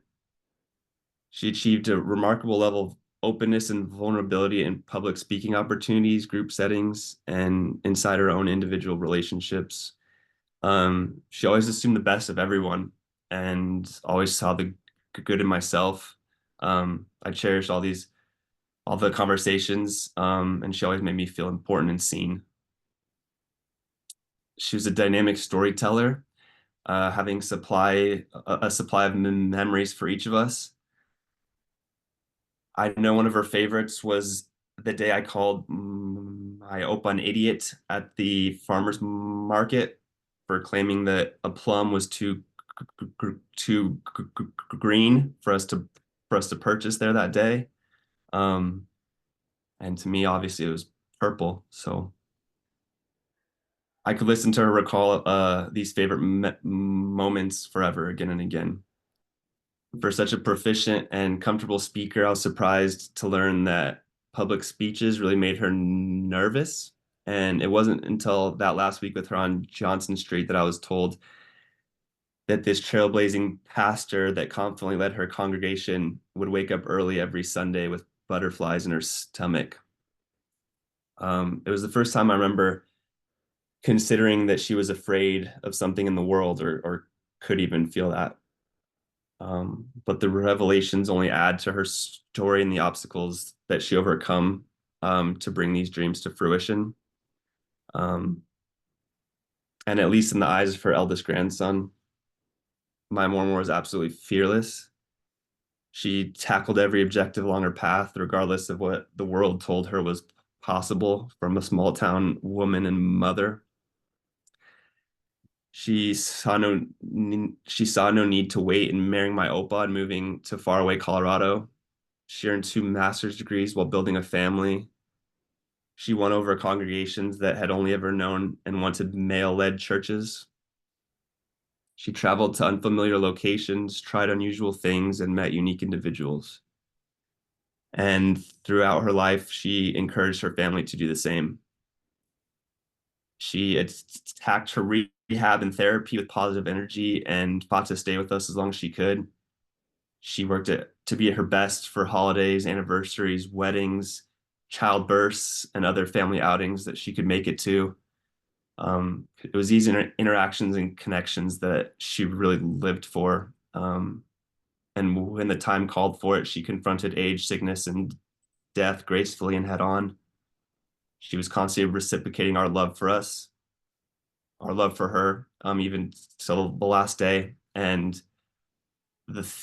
She achieved a remarkable level of openness and vulnerability in public speaking opportunities, group settings, and inside her own individual relationships. She always assumed the best of everyone and always saw the good in myself. I cherished all the conversations, and she always made me feel important and seen. She was a dynamic storyteller, having a supply of memories for each of us. I know one of her favorites was the day I called my opa an idiot at the farmer's market for claiming that a plum was too green for us to purchase there that day. And to me, obviously, it was purple. So I could listen to her recall these favorite moments forever, again and again. For such a proficient and comfortable speaker, I was surprised to learn that public speeches really made her nervous. And it wasn't until that last week with her on Johnson Street that I was told that this trailblazing pastor that confidently led her congregation would wake up early every Sunday with butterflies in her stomach. It was the first time I remember considering that she was afraid of something in the world, or could even feel that. But the revelations only add to her story and the obstacles that she overcome to bring these dreams to fruition. And at least in the eyes of her eldest grandson, my Mormon was absolutely fearless. She tackled every objective along her path, regardless of what the world told her was possible from a small town woman and mother. She saw no need to wait in marrying my Opa and moving to faraway Colorado. She earned 2 master's degrees while building a family. She won over congregations that had only ever known and wanted male-led churches. She traveled to unfamiliar locations, tried unusual things, and met unique individuals. And throughout her life, she encouraged her family to do the same. She attacked her rehab and therapy with positive energy and fought to stay with us as long as she could. She worked to be at her best for holidays, anniversaries, weddings, childbirths, and other family outings that she could make it to. It was these interactions and connections that she really lived for. And when the time called for it, she confronted age, sickness, and death gracefully and head on. She was constantly reciprocating our love for us, our love for her, even till the last day. And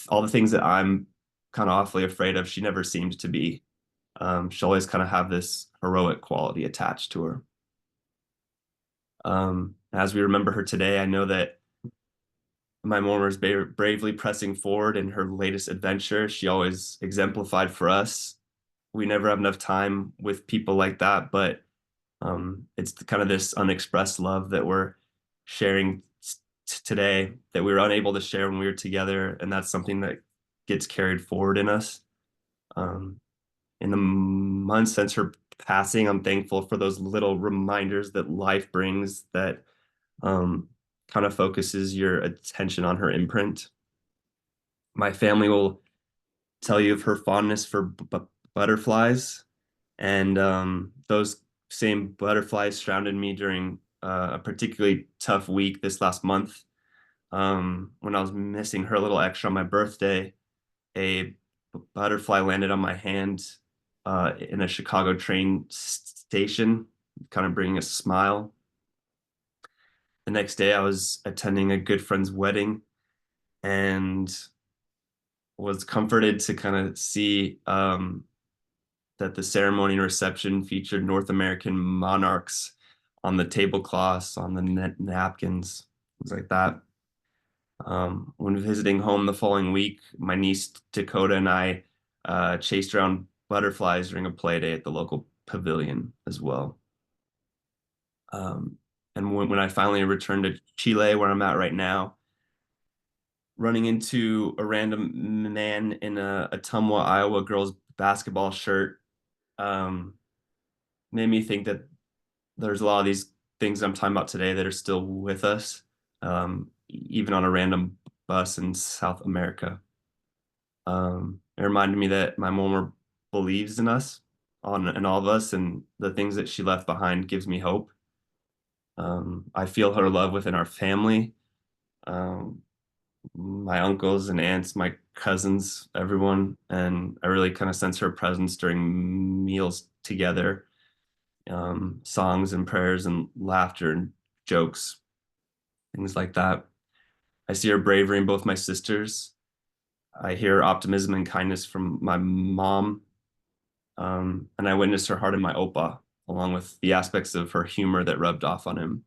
all the things that I'm kind of awfully afraid of, she never seemed to be. She'll always kind of have this heroic quality attached to her. As we remember her today, I know that my mom was bravely pressing forward in her latest adventure. She always exemplified for us. We never have enough time with people like that, but it's kind of this unexpressed love that we're sharing today that we were unable to share when we were together, and that's something that gets carried forward in us. In the months since her passing, I'm thankful for those little reminders that life brings that kind of focuses your attention on her imprint. My family will tell you of her fondness for butterflies, and those same butterflies surrounded me during a particularly tough week this last month. When I was missing her a little extra on my birthday, a butterfly landed on my hand in a Chicago train station, kind of bringing a smile. The next day, I was attending a good friend's wedding and was comforted to kind of see that the ceremony and reception featured North American monarchs on the tablecloths, on the napkins, things like that. When visiting home the following week, my niece Dakota and I chased around butterflies during a play day at the local pavilion as well. And when I finally returned to Chile, where I'm at right now, running into a random man in a Ottumwa, Iowa girls basketball shirt made me think that there's a lot of these things I'm talking about today that are still with us, even on a random bus in South America. It reminded me that my mom believes in us, in all of us, and the things that she left behind gives me hope. I feel her love within our family, my uncles and aunts, my cousins, everyone, and I really kind of sense her presence during meals together, songs and prayers and laughter and jokes, things like that. I see her bravery in both my sisters. I hear optimism and kindness from my mom, and I witness her heart in my Opa, along with the aspects of her humor that rubbed off on him.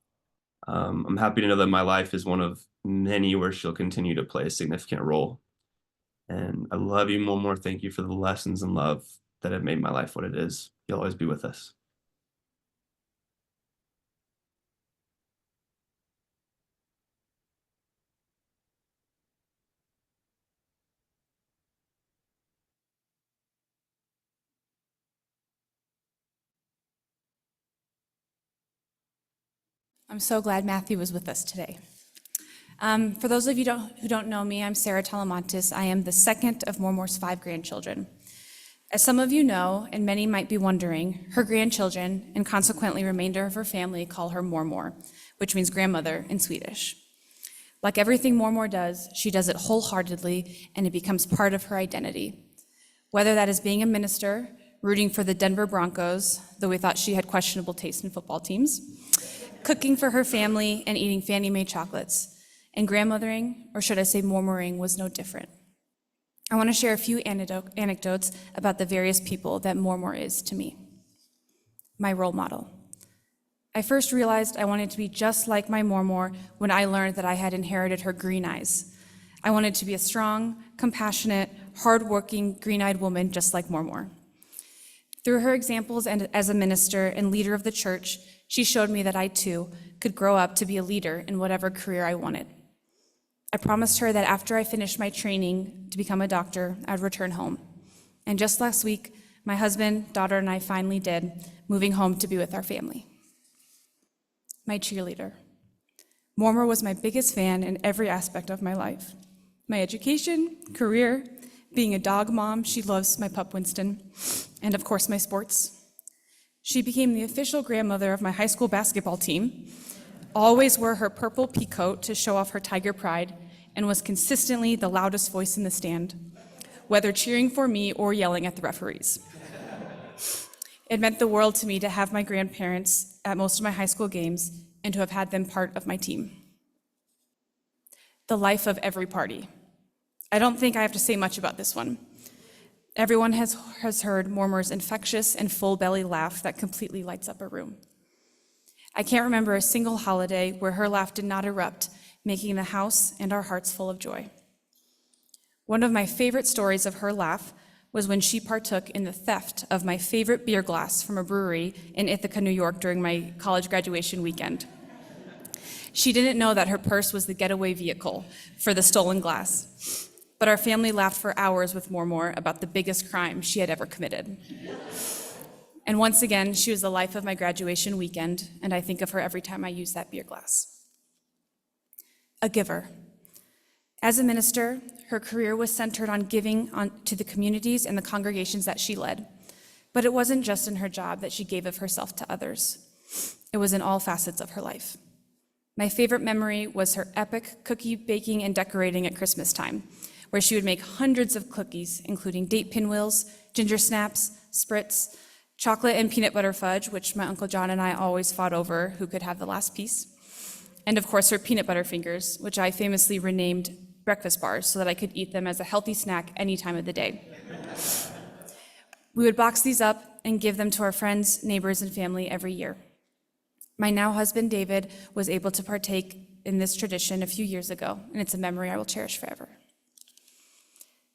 I'm happy to know that my life is one of many where she'll continue to play a significant role. And I love you, More. Thank you for the lessons and love that have made my life what it is. You'll always be with us. I'm so glad Matthew was with us today. For those of you who don't know me, I'm Sarah Talamantis. I am the second of Mormore's 5 grandchildren. As some of you know, and many might be wondering, her grandchildren, and consequently remainder of her family, call her Mormor, which means grandmother in Swedish. Like everything Mormor does, she does it wholeheartedly, and it becomes part of her identity. Whether that is being a minister, rooting for the Denver Broncos, though we thought she had questionable taste in football teams, cooking for her family, and eating Fannie Mae chocolates. and grandmothering, or should I say murmuring, was no different. I want to share a few anecdotes about the various people that Mormor is to me. My role model. I first realized I wanted to be just like my Mormor when I learned that I had inherited her green eyes. I wanted to be a strong, compassionate, hardworking, green-eyed woman just like Mormor. Through her examples and as a minister and leader of the church, she showed me that I too could grow up to be a leader in whatever career I wanted. I promised her that after I finished my training to become a doctor, I'd return home. And just last week, my husband, daughter, and I finally did, moving home to be with our family. My cheerleader. Mormor was my biggest fan in every aspect of my life. My education, career, being a dog mom, she loves my pup Winston, and of course my sports. She became the official grandmother of my high school basketball team, always wore her purple pea coat to show off her tiger pride, and was consistently the loudest voice in the stand, whether cheering for me or yelling at the referees. It meant the world to me to have my grandparents at most of my high school games and to have had them part of my team. The life of every party. I don't think I have to say much about this one. Everyone has heard Mormor's infectious and full belly laugh that completely lights up a room. I can't remember a single holiday where her laugh did not erupt, making the house and our hearts full of joy. One of my favorite stories of her laugh was when she partook in the theft of my favorite beer glass from a brewery in Ithaca, New York during my college graduation weekend. She didn't know that her purse was the getaway vehicle for the stolen glass, but our family laughed for hours with Mormor about the biggest crime she had ever committed. And once again, she was the life of my graduation weekend, and I think of her every time I use that beer glass. A giver. As a minister, her career was centered on giving to the communities and the congregations that she led. But it wasn't just in her job that she gave of herself to others. It was in all facets of her life. My favorite memory was her epic cookie baking and decorating at Christmas time, where she would make hundreds of cookies, including date pinwheels, ginger snaps, spritz, chocolate and peanut butter fudge, which my Uncle John and I always fought over who could have the last piece, and of course her peanut butter fingers, which I famously renamed breakfast bars so that I could eat them as a healthy snack any time of the day. We would box these up and give them to our friends, neighbors, and family every year. My now husband, David, was able to partake in this tradition a few years ago, and it's a memory I will cherish forever.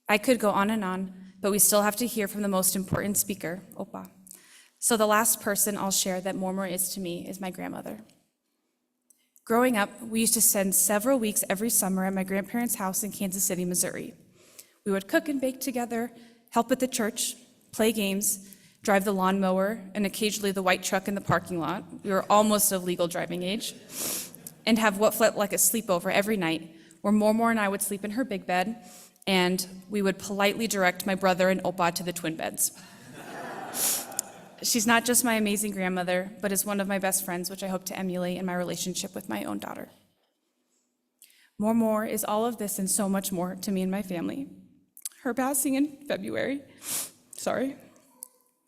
I could go on, but we still have to hear from the most important speaker, Opa. So the last person I'll share that Mormor is to me is my grandmother. Growing up, we used to spend several weeks every summer at my grandparents' house in Kansas City, Missouri. We would cook and bake together, help at the church, play games, drive the lawnmower, and occasionally the white truck in the parking lot. We were almost of legal driving age. And have what felt like a sleepover every night, where Mormor and I would sleep in her big bed, and we would politely direct my brother and Opa to the twin beds. She's not just my amazing grandmother, but is one of my best friends, which I hope to emulate in my relationship with my own daughter. Mormor is all of this and so much more to me and my family. Her passing in February,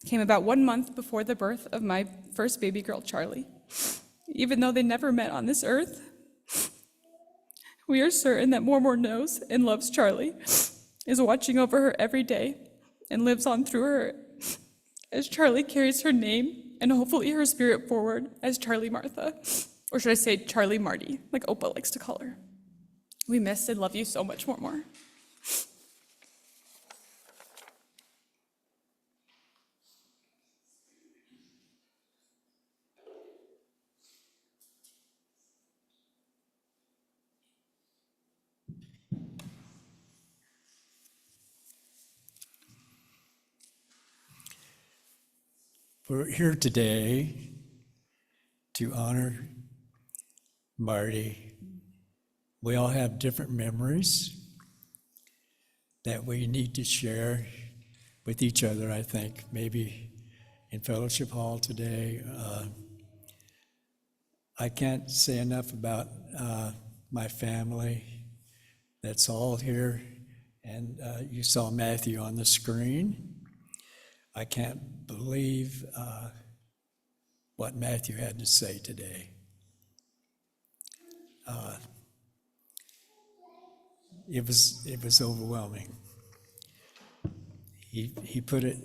came about 1 month before the birth of my first baby girl, Charlie. Even though they never met on this earth, we are certain that Mormor knows and loves Charlie, is watching over her every day, and lives on through her as Charlie carries her name and hopefully her spirit forward as Charlie Martha, or should I say Charlie Marty, like Opa likes to call her. We miss and love you so much, Mormor. We're here today to honor Marty. We all have different memories that we need to share with each other, I think, maybe in Fellowship Hall today. I can't say enough about my family that's all here, and you saw Matthew on the screen. I can't believe what Matthew had to say today. it was overwhelming. He put it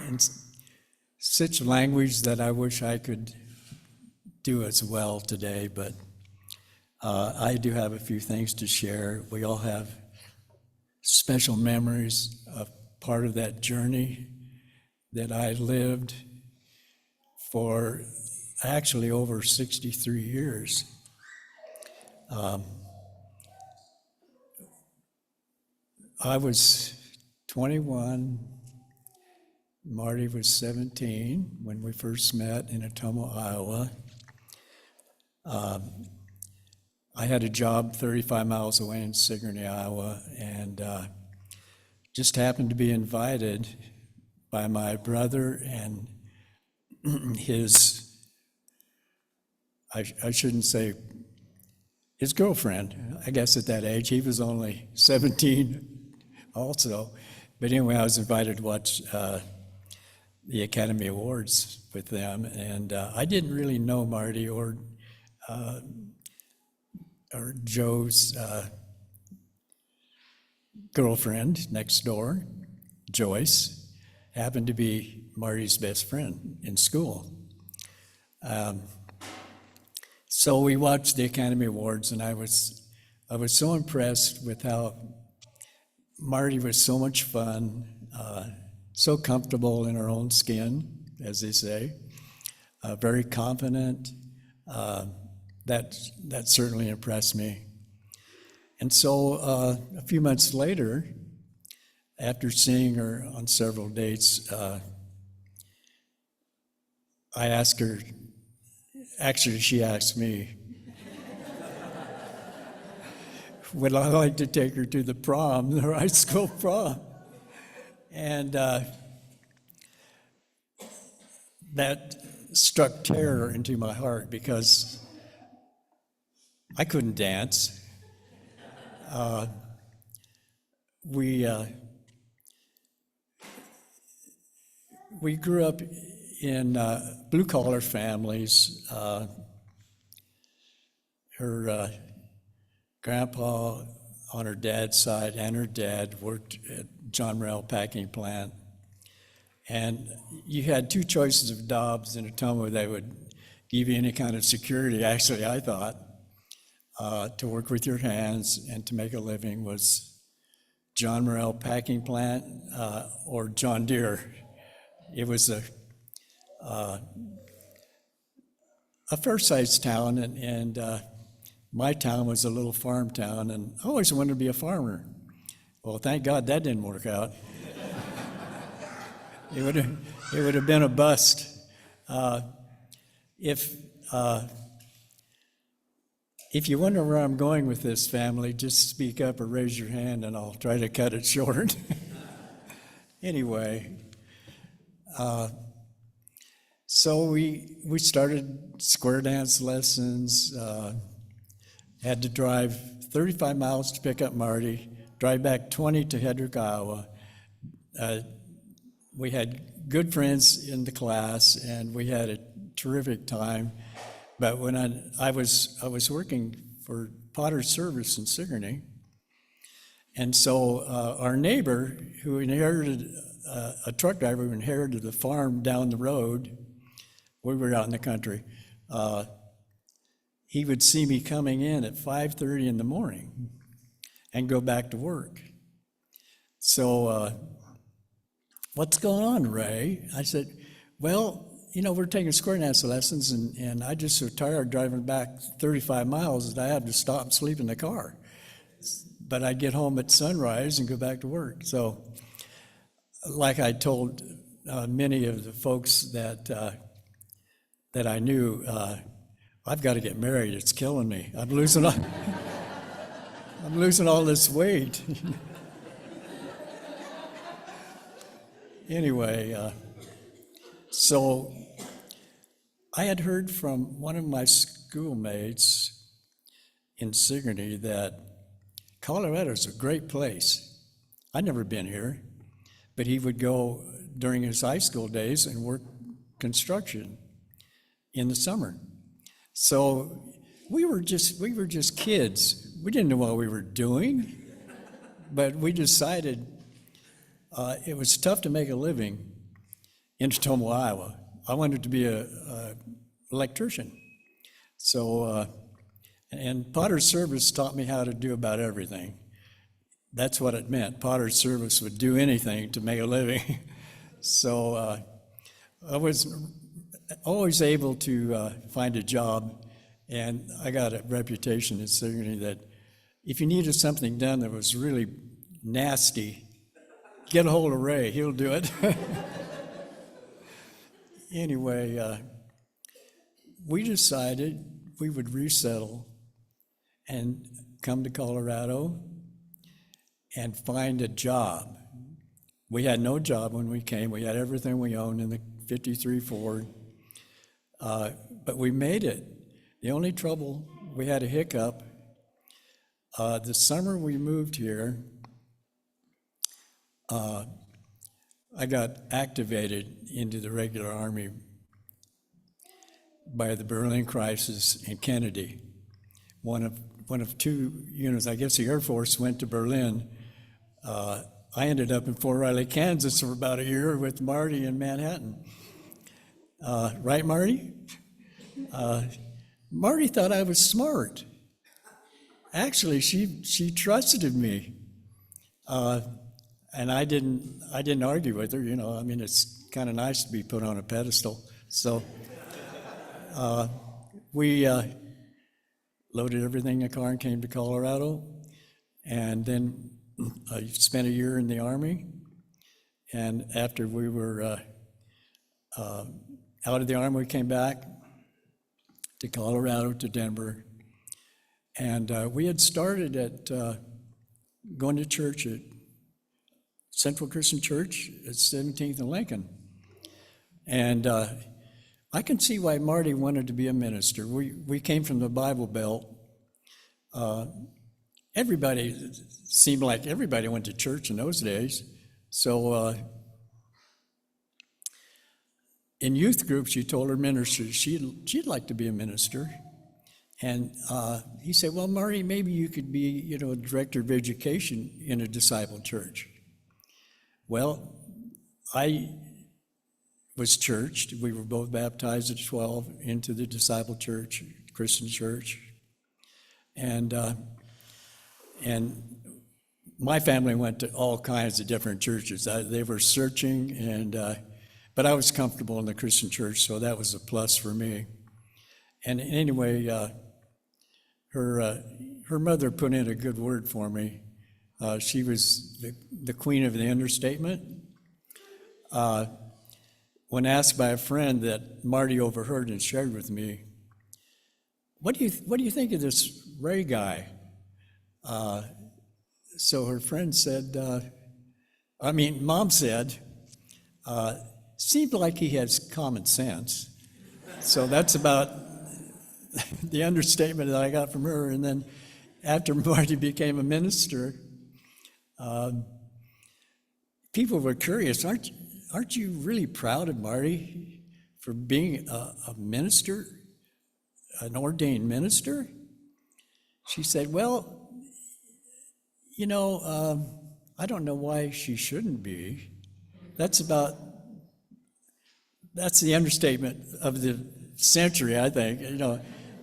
in such language that I wish I could do as well today, but I do have a few things to share. We all have special memories of part of that journey that I lived for actually over 63 years. I was 21, Marty was 17 when we first met in Ottumwa, Iowa. I had a job 35 miles away in Sigourney, Iowa, and just happened to be invited by my brother and his, I shouldn't say, his girlfriend. I guess at that age, he was only 17 also. But anyway, I was invited to watch the Academy Awards with them, and I didn't really know Marty or Joe's girlfriend next door, Joyce, happened to be Marty's best friend in school. So we watched the Academy Awards, and I was so impressed with how Marty was so much fun, so comfortable in her own skin, as they say, very confident. That certainly impressed me. And so a few months later, after seeing her on several dates, I asked her, actually she asked me, would I like to take her to the prom, the high school prom? And that struck terror into my heart because I couldn't dance. We grew up in blue-collar families. Her grandpa on her dad's side and her dad worked at John Morrell packing plant. And you had two choices of jobs in Ottumwa that would give you any kind of security, actually, I thought. To work with your hands and to make a living was John Morrell packing plant or John Deere. It was a fair-sized town, and my town was a little farm town, and I always wanted to be a farmer. Well, thank God that didn't work out. It would have been a bust. If you wonder where I'm going with this, family, just speak up or raise your hand and I'll try to cut it short. Anyway, so we started square dance lessons, had to drive 35 miles to pick up Marty, drive back 20 to Hedrick, Iowa. We had good friends in the class and we had a terrific time. But when I was working for Potter's Service in Sigourney, and so our neighbor who inherited, a truck driver who inherited the farm down the road, we were out in the country, he would see me coming in at 5:30 in the morning and go back to work. So, what's going on, Ray? I said, well, you know, we're taking square dance lessons, and I just so tired driving back 35 miles that I had to stop and sleep in the car. But I'd get home at sunrise and go back to work. So, like I told many of the folks that I knew, I've got to get married. It's killing me. I'm losing all this weight. Anyway, so I had heard from one of my schoolmates in Sigourney that Colorado's a great place. I'd never been here, but he would go during his high school days and work construction in the summer. So we were just kids. We didn't know what we were doing. But we decided it was tough to make a living in Tacoma, Iowa. I wanted to be a electrician. So, and Potter's Service taught me how to do about everything. That's what it meant. Potter's Service would do anything to make a living. So I was always able to find a job, and I got a reputation in Sigourney that if you needed something done that was really nasty, get a hold of Ray, he'll do it. Anyway, we decided we would resettle and come to Colorado and find a job. We had no job when we came. We had everything we owned in the 53 Ford, but we made it. The only trouble, we had a hiccup. The summer we moved here, I got activated into the regular Army by the Berlin crisis in Kennedy. One of two units, I guess the Air Force went to Berlin. I ended up in Fort Riley, Kansas for about a year with Marty in Manhattan. Right, Marty? Marty thought I was smart. Actually, she trusted me. And I didn't argue with her, you know. I mean, it's kind of nice to be put on a pedestal. So we loaded everything in the car and came to Colorado. And then I spent a year in the Army. And after we were out of the Army, we came back to Colorado, to Denver. And we had started at going to church at Central Christian Church at 17th and Lincoln. And I can see why Marty wanted to be a minister. We came from the Bible Belt. Everybody seemed like everybody went to church in those days. So in youth groups, she told her minister she'd like to be a minister. And he said, well, Marty, maybe you could be, you know, director of education in a disciple church. Well, I was churched. We were both baptized at 12 into the disciple church, Christian church. And my family went to all kinds of different churches. They were searching, but I was comfortable in the Christian church, so that was a plus for me. And anyway, her mother put in a good word for me. She was the queen of the understatement. When asked by a friend that Marty overheard and shared with me, what do you think of this Ray guy? So her friend said, Mom said, seemed like he has common sense. So that's about the understatement that I got from her. And then after Marty became a minister, people were curious, aren't you really proud of Marty for being a minister, an ordained minister? She said, well, you know, I don't know why she shouldn't be. That's the understatement of the century, I think, you know,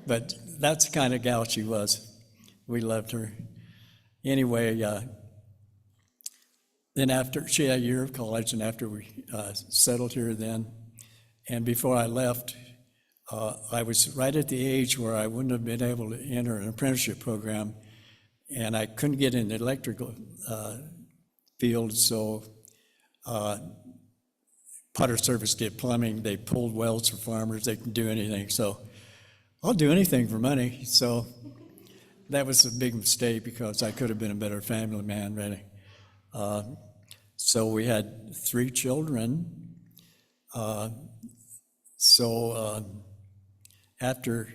but that's the kind of gal she was. We loved her. Anyway, then after, she had a year of college, and after we settled here then, and before I left, I was right at the age where I wouldn't have been able to enter an apprenticeship program, and I couldn't get in the electrical field, so Potter's Service did plumbing. They pulled wells for farmers. They can do anything, so I'll do anything for money. So that was a big mistake because I could have been a better family man, really. So we had 3 children. After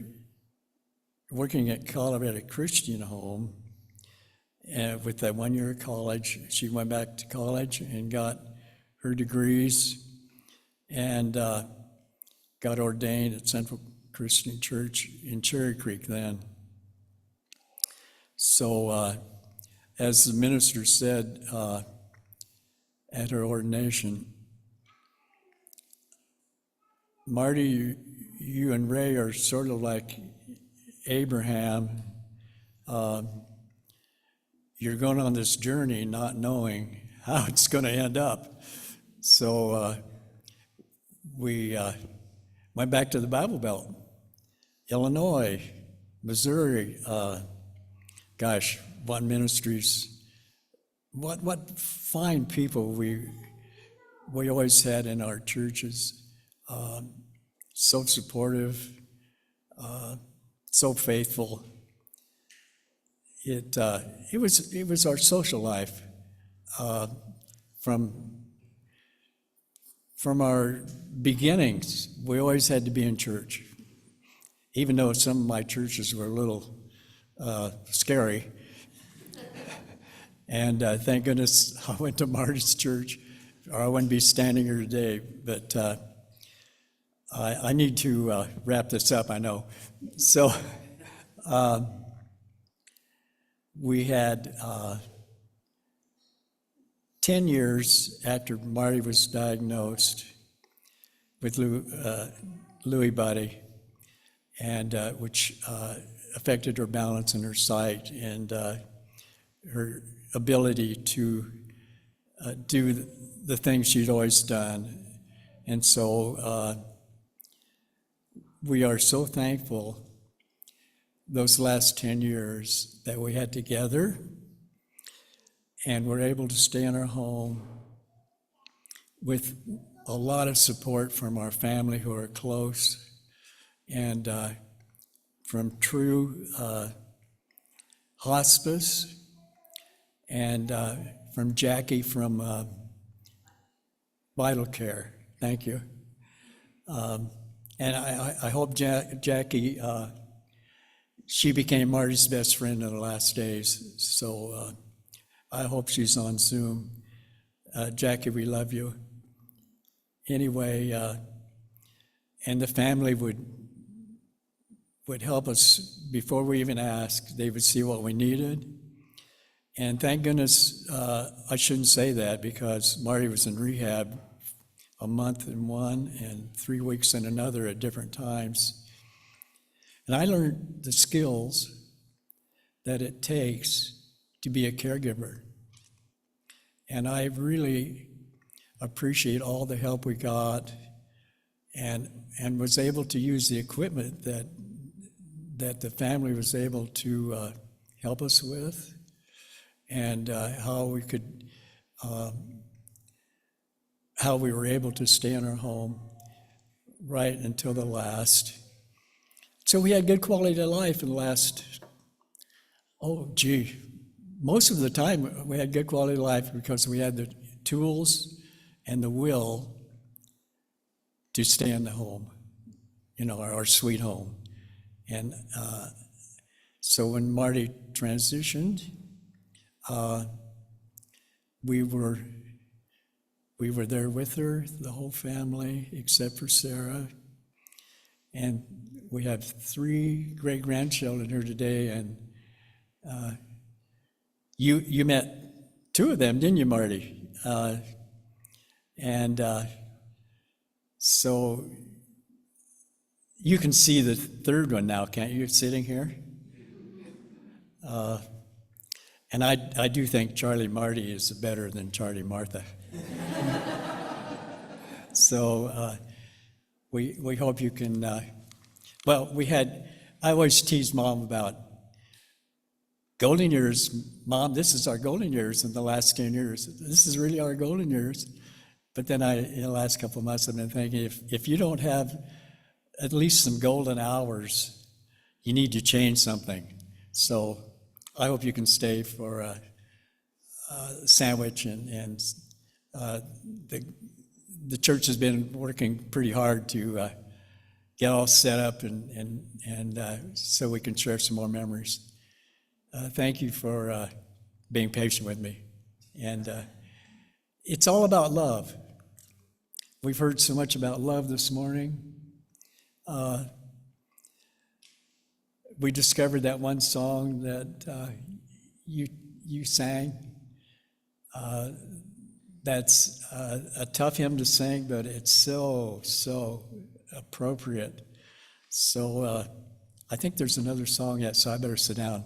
working at Colorado Christian Home, with that 1 year of college, she went back to college and got her degrees and got ordained at Central Christian Church in Cherry Creek then. So as the minister said at her ordination, Marty, you and Ray are sort of like Abraham. You're going on this journey not knowing how it's going to end up. So we went back to the Bible Belt, Illinois, Missouri. Gosh, what ministries, what fine people we always had in our churches. So supportive, so faithful. It was our social life from our beginnings. We always had to be in church, even though some of my churches were a little scary. And thank goodness I went to Marty's church, or I wouldn't be standing here today. But I need to wrap this up, I know. So we had 10 years after Marty was diagnosed with Lewy body, and which affected her balance and her sight and her ability to do the things she'd always done. And so we are so thankful those last 10 years that we had together and were able to stay in our home with a lot of support from our family who are close, and from True Hospice, and from Jackie from Vital Care. Thank you. And I hope Jackie, she became Marty's best friend in the last days, so I hope she's on Zoom. Jackie, we love you. Anyway, and the family would help us before we even asked. They would see what we needed. And thank goodness, I shouldn't say that, because Marty was in rehab a month in one and 3 weeks in another at different times. And I learned the skills that it takes to be a caregiver. And I really appreciate all the help we got, and was able to use the equipment that the family was able to help us with, and how we were able to stay in our home right until the last. So we had good quality of life in the last, most of the time we had good quality of life because we had the tools and the will to stay in the home, our sweet home. And so when Marty transitioned, we were there with her, the whole family, except for Sarah. And we have 3 great-grandchildren here today, and you met 2 of them, didn't you, Marty? So you can see the 3rd one now, can't you, sitting here? And I do think Charlie Marty is better than Charlie Martha. So we hope you can, I always tease Mom about golden years. Mom, this is our golden years in the last 10 years. This is really our golden years. But then in the last couple of months, I've been thinking, if you don't have at least some golden hours, you need to change something. So I hope you can stay for a sandwich, and the church has been working pretty hard to get all set up and so we can share some more memories. Thank you for being patient with me. And it's all about love. We've heard so much about love this morning. We discovered that one song that you sang. That's a tough hymn to sing, but it's so appropriate. So I think there's another song yet, so I better sit down.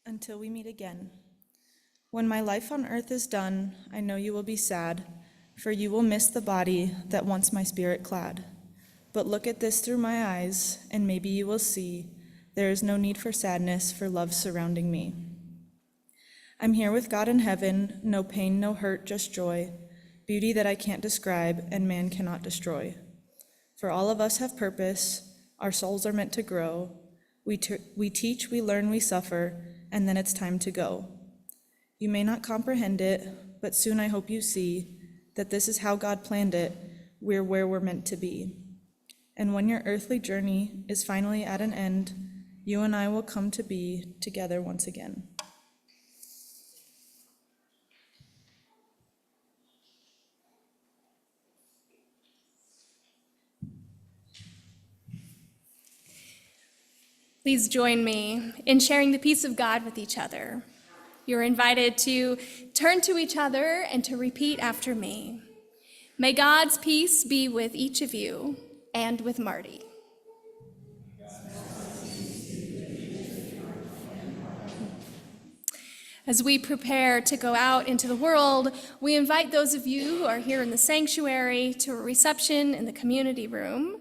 Until we meet again. When my life on earth is done, I know you will be sad, for you will miss the body that once my spirit clad. But look at this through my eyes, and maybe you will see there is no need for sadness, for love surrounding me. I'm here with God in heaven, no pain, no hurt, just joy, beauty that I can't describe and man cannot destroy. For all of us have purpose, our souls are meant to grow. We teach, we learn, we suffer, and then it's time to go. You may not comprehend it, but soon I hope you see that this is how God planned it. We're where we're meant to be. And when your earthly journey is finally at an end, you and I will come to be together once again. Please join me in sharing the peace of God with each other. You're invited to turn to each other and to repeat after me. May God's peace be with each of you and with Marty. As we prepare to go out into the world, we invite those of you who are here in the sanctuary to a reception in the community room.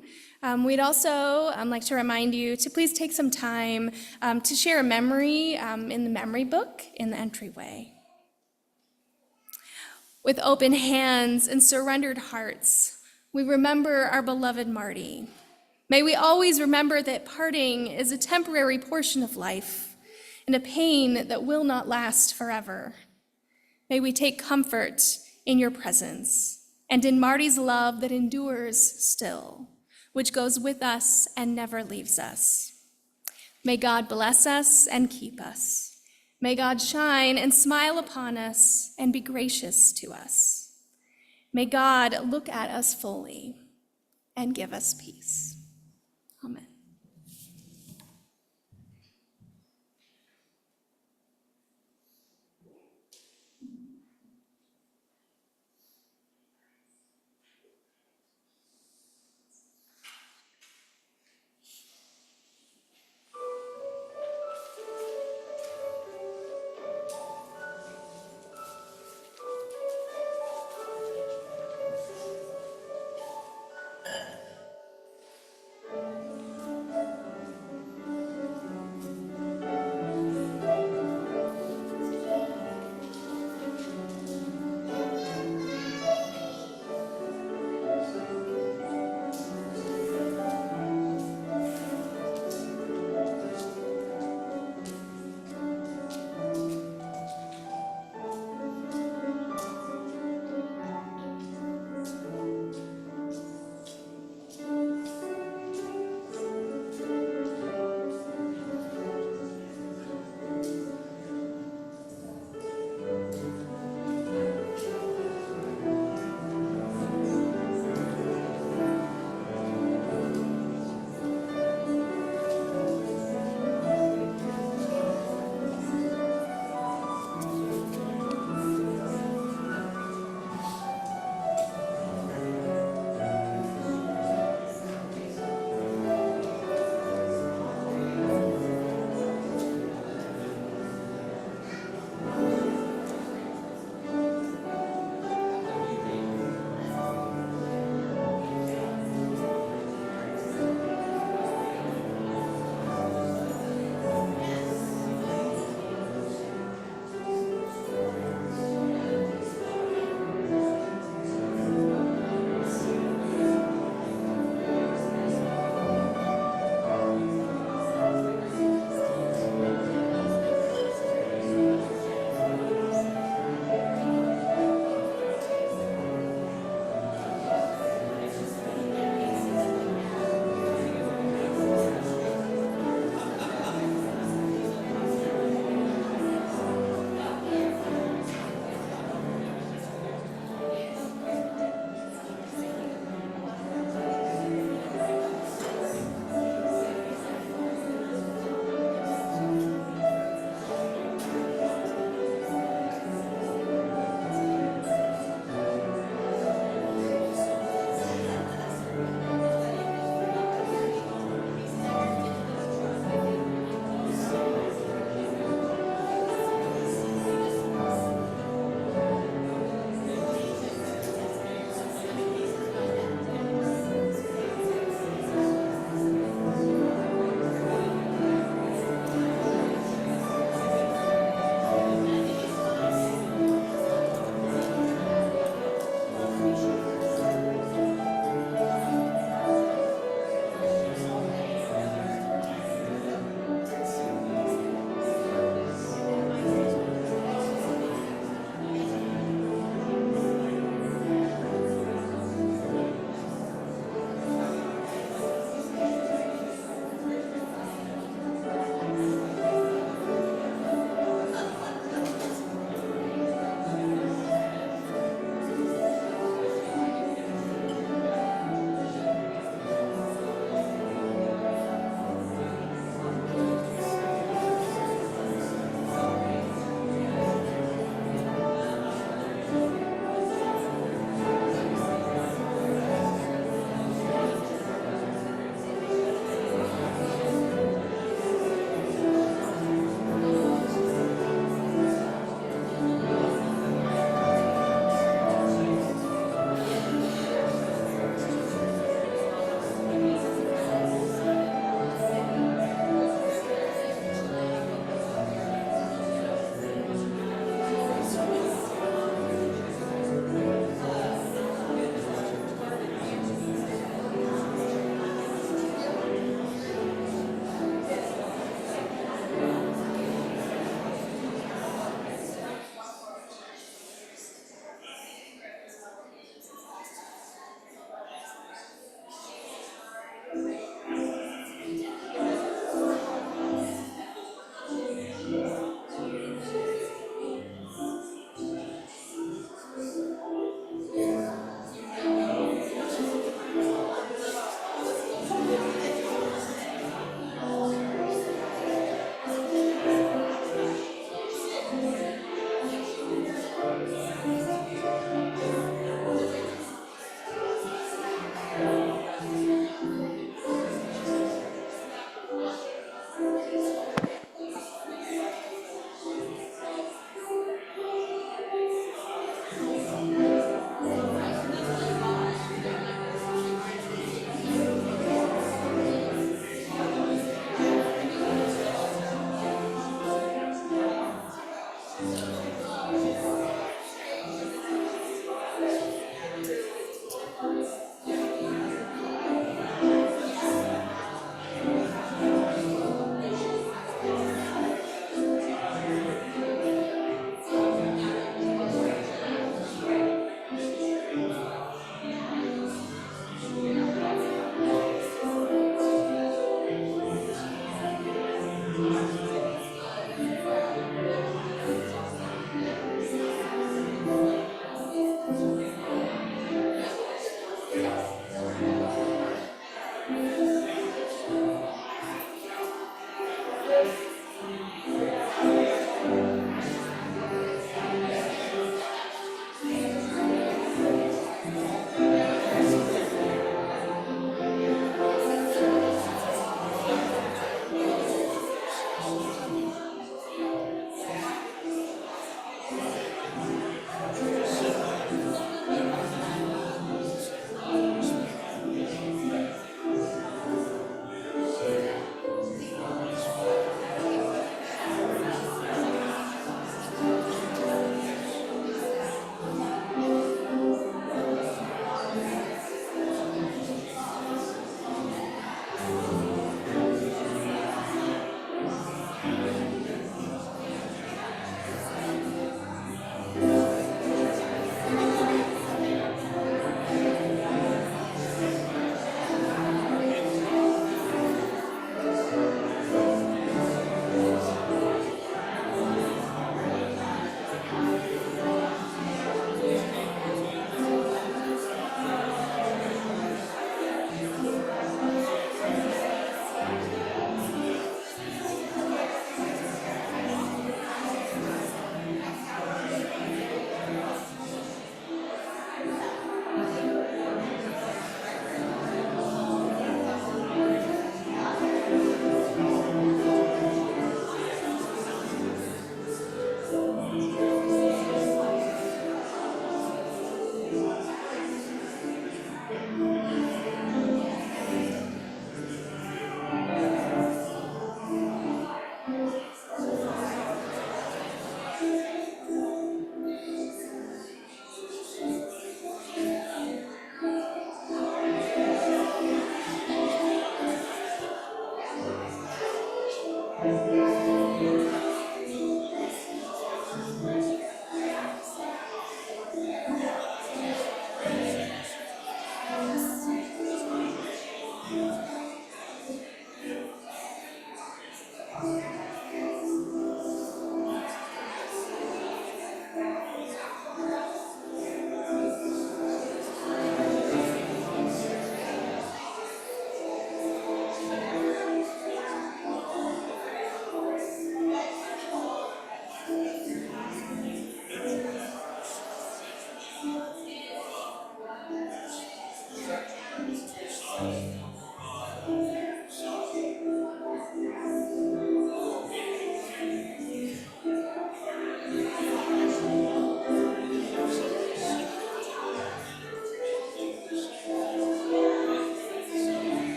We'd also like to remind you to please take some time to share a memory in the memory book in the entryway. With open hands and surrendered hearts, we remember our beloved Marty. May we always remember that parting is a temporary portion of life and a pain that will not last forever. May we take comfort in your presence and in Marty's love that endures still, which goes with us and never leaves us. May God bless us and keep us. May God shine and smile upon us and be gracious to us. May God look at us fully and give us peace. Amen.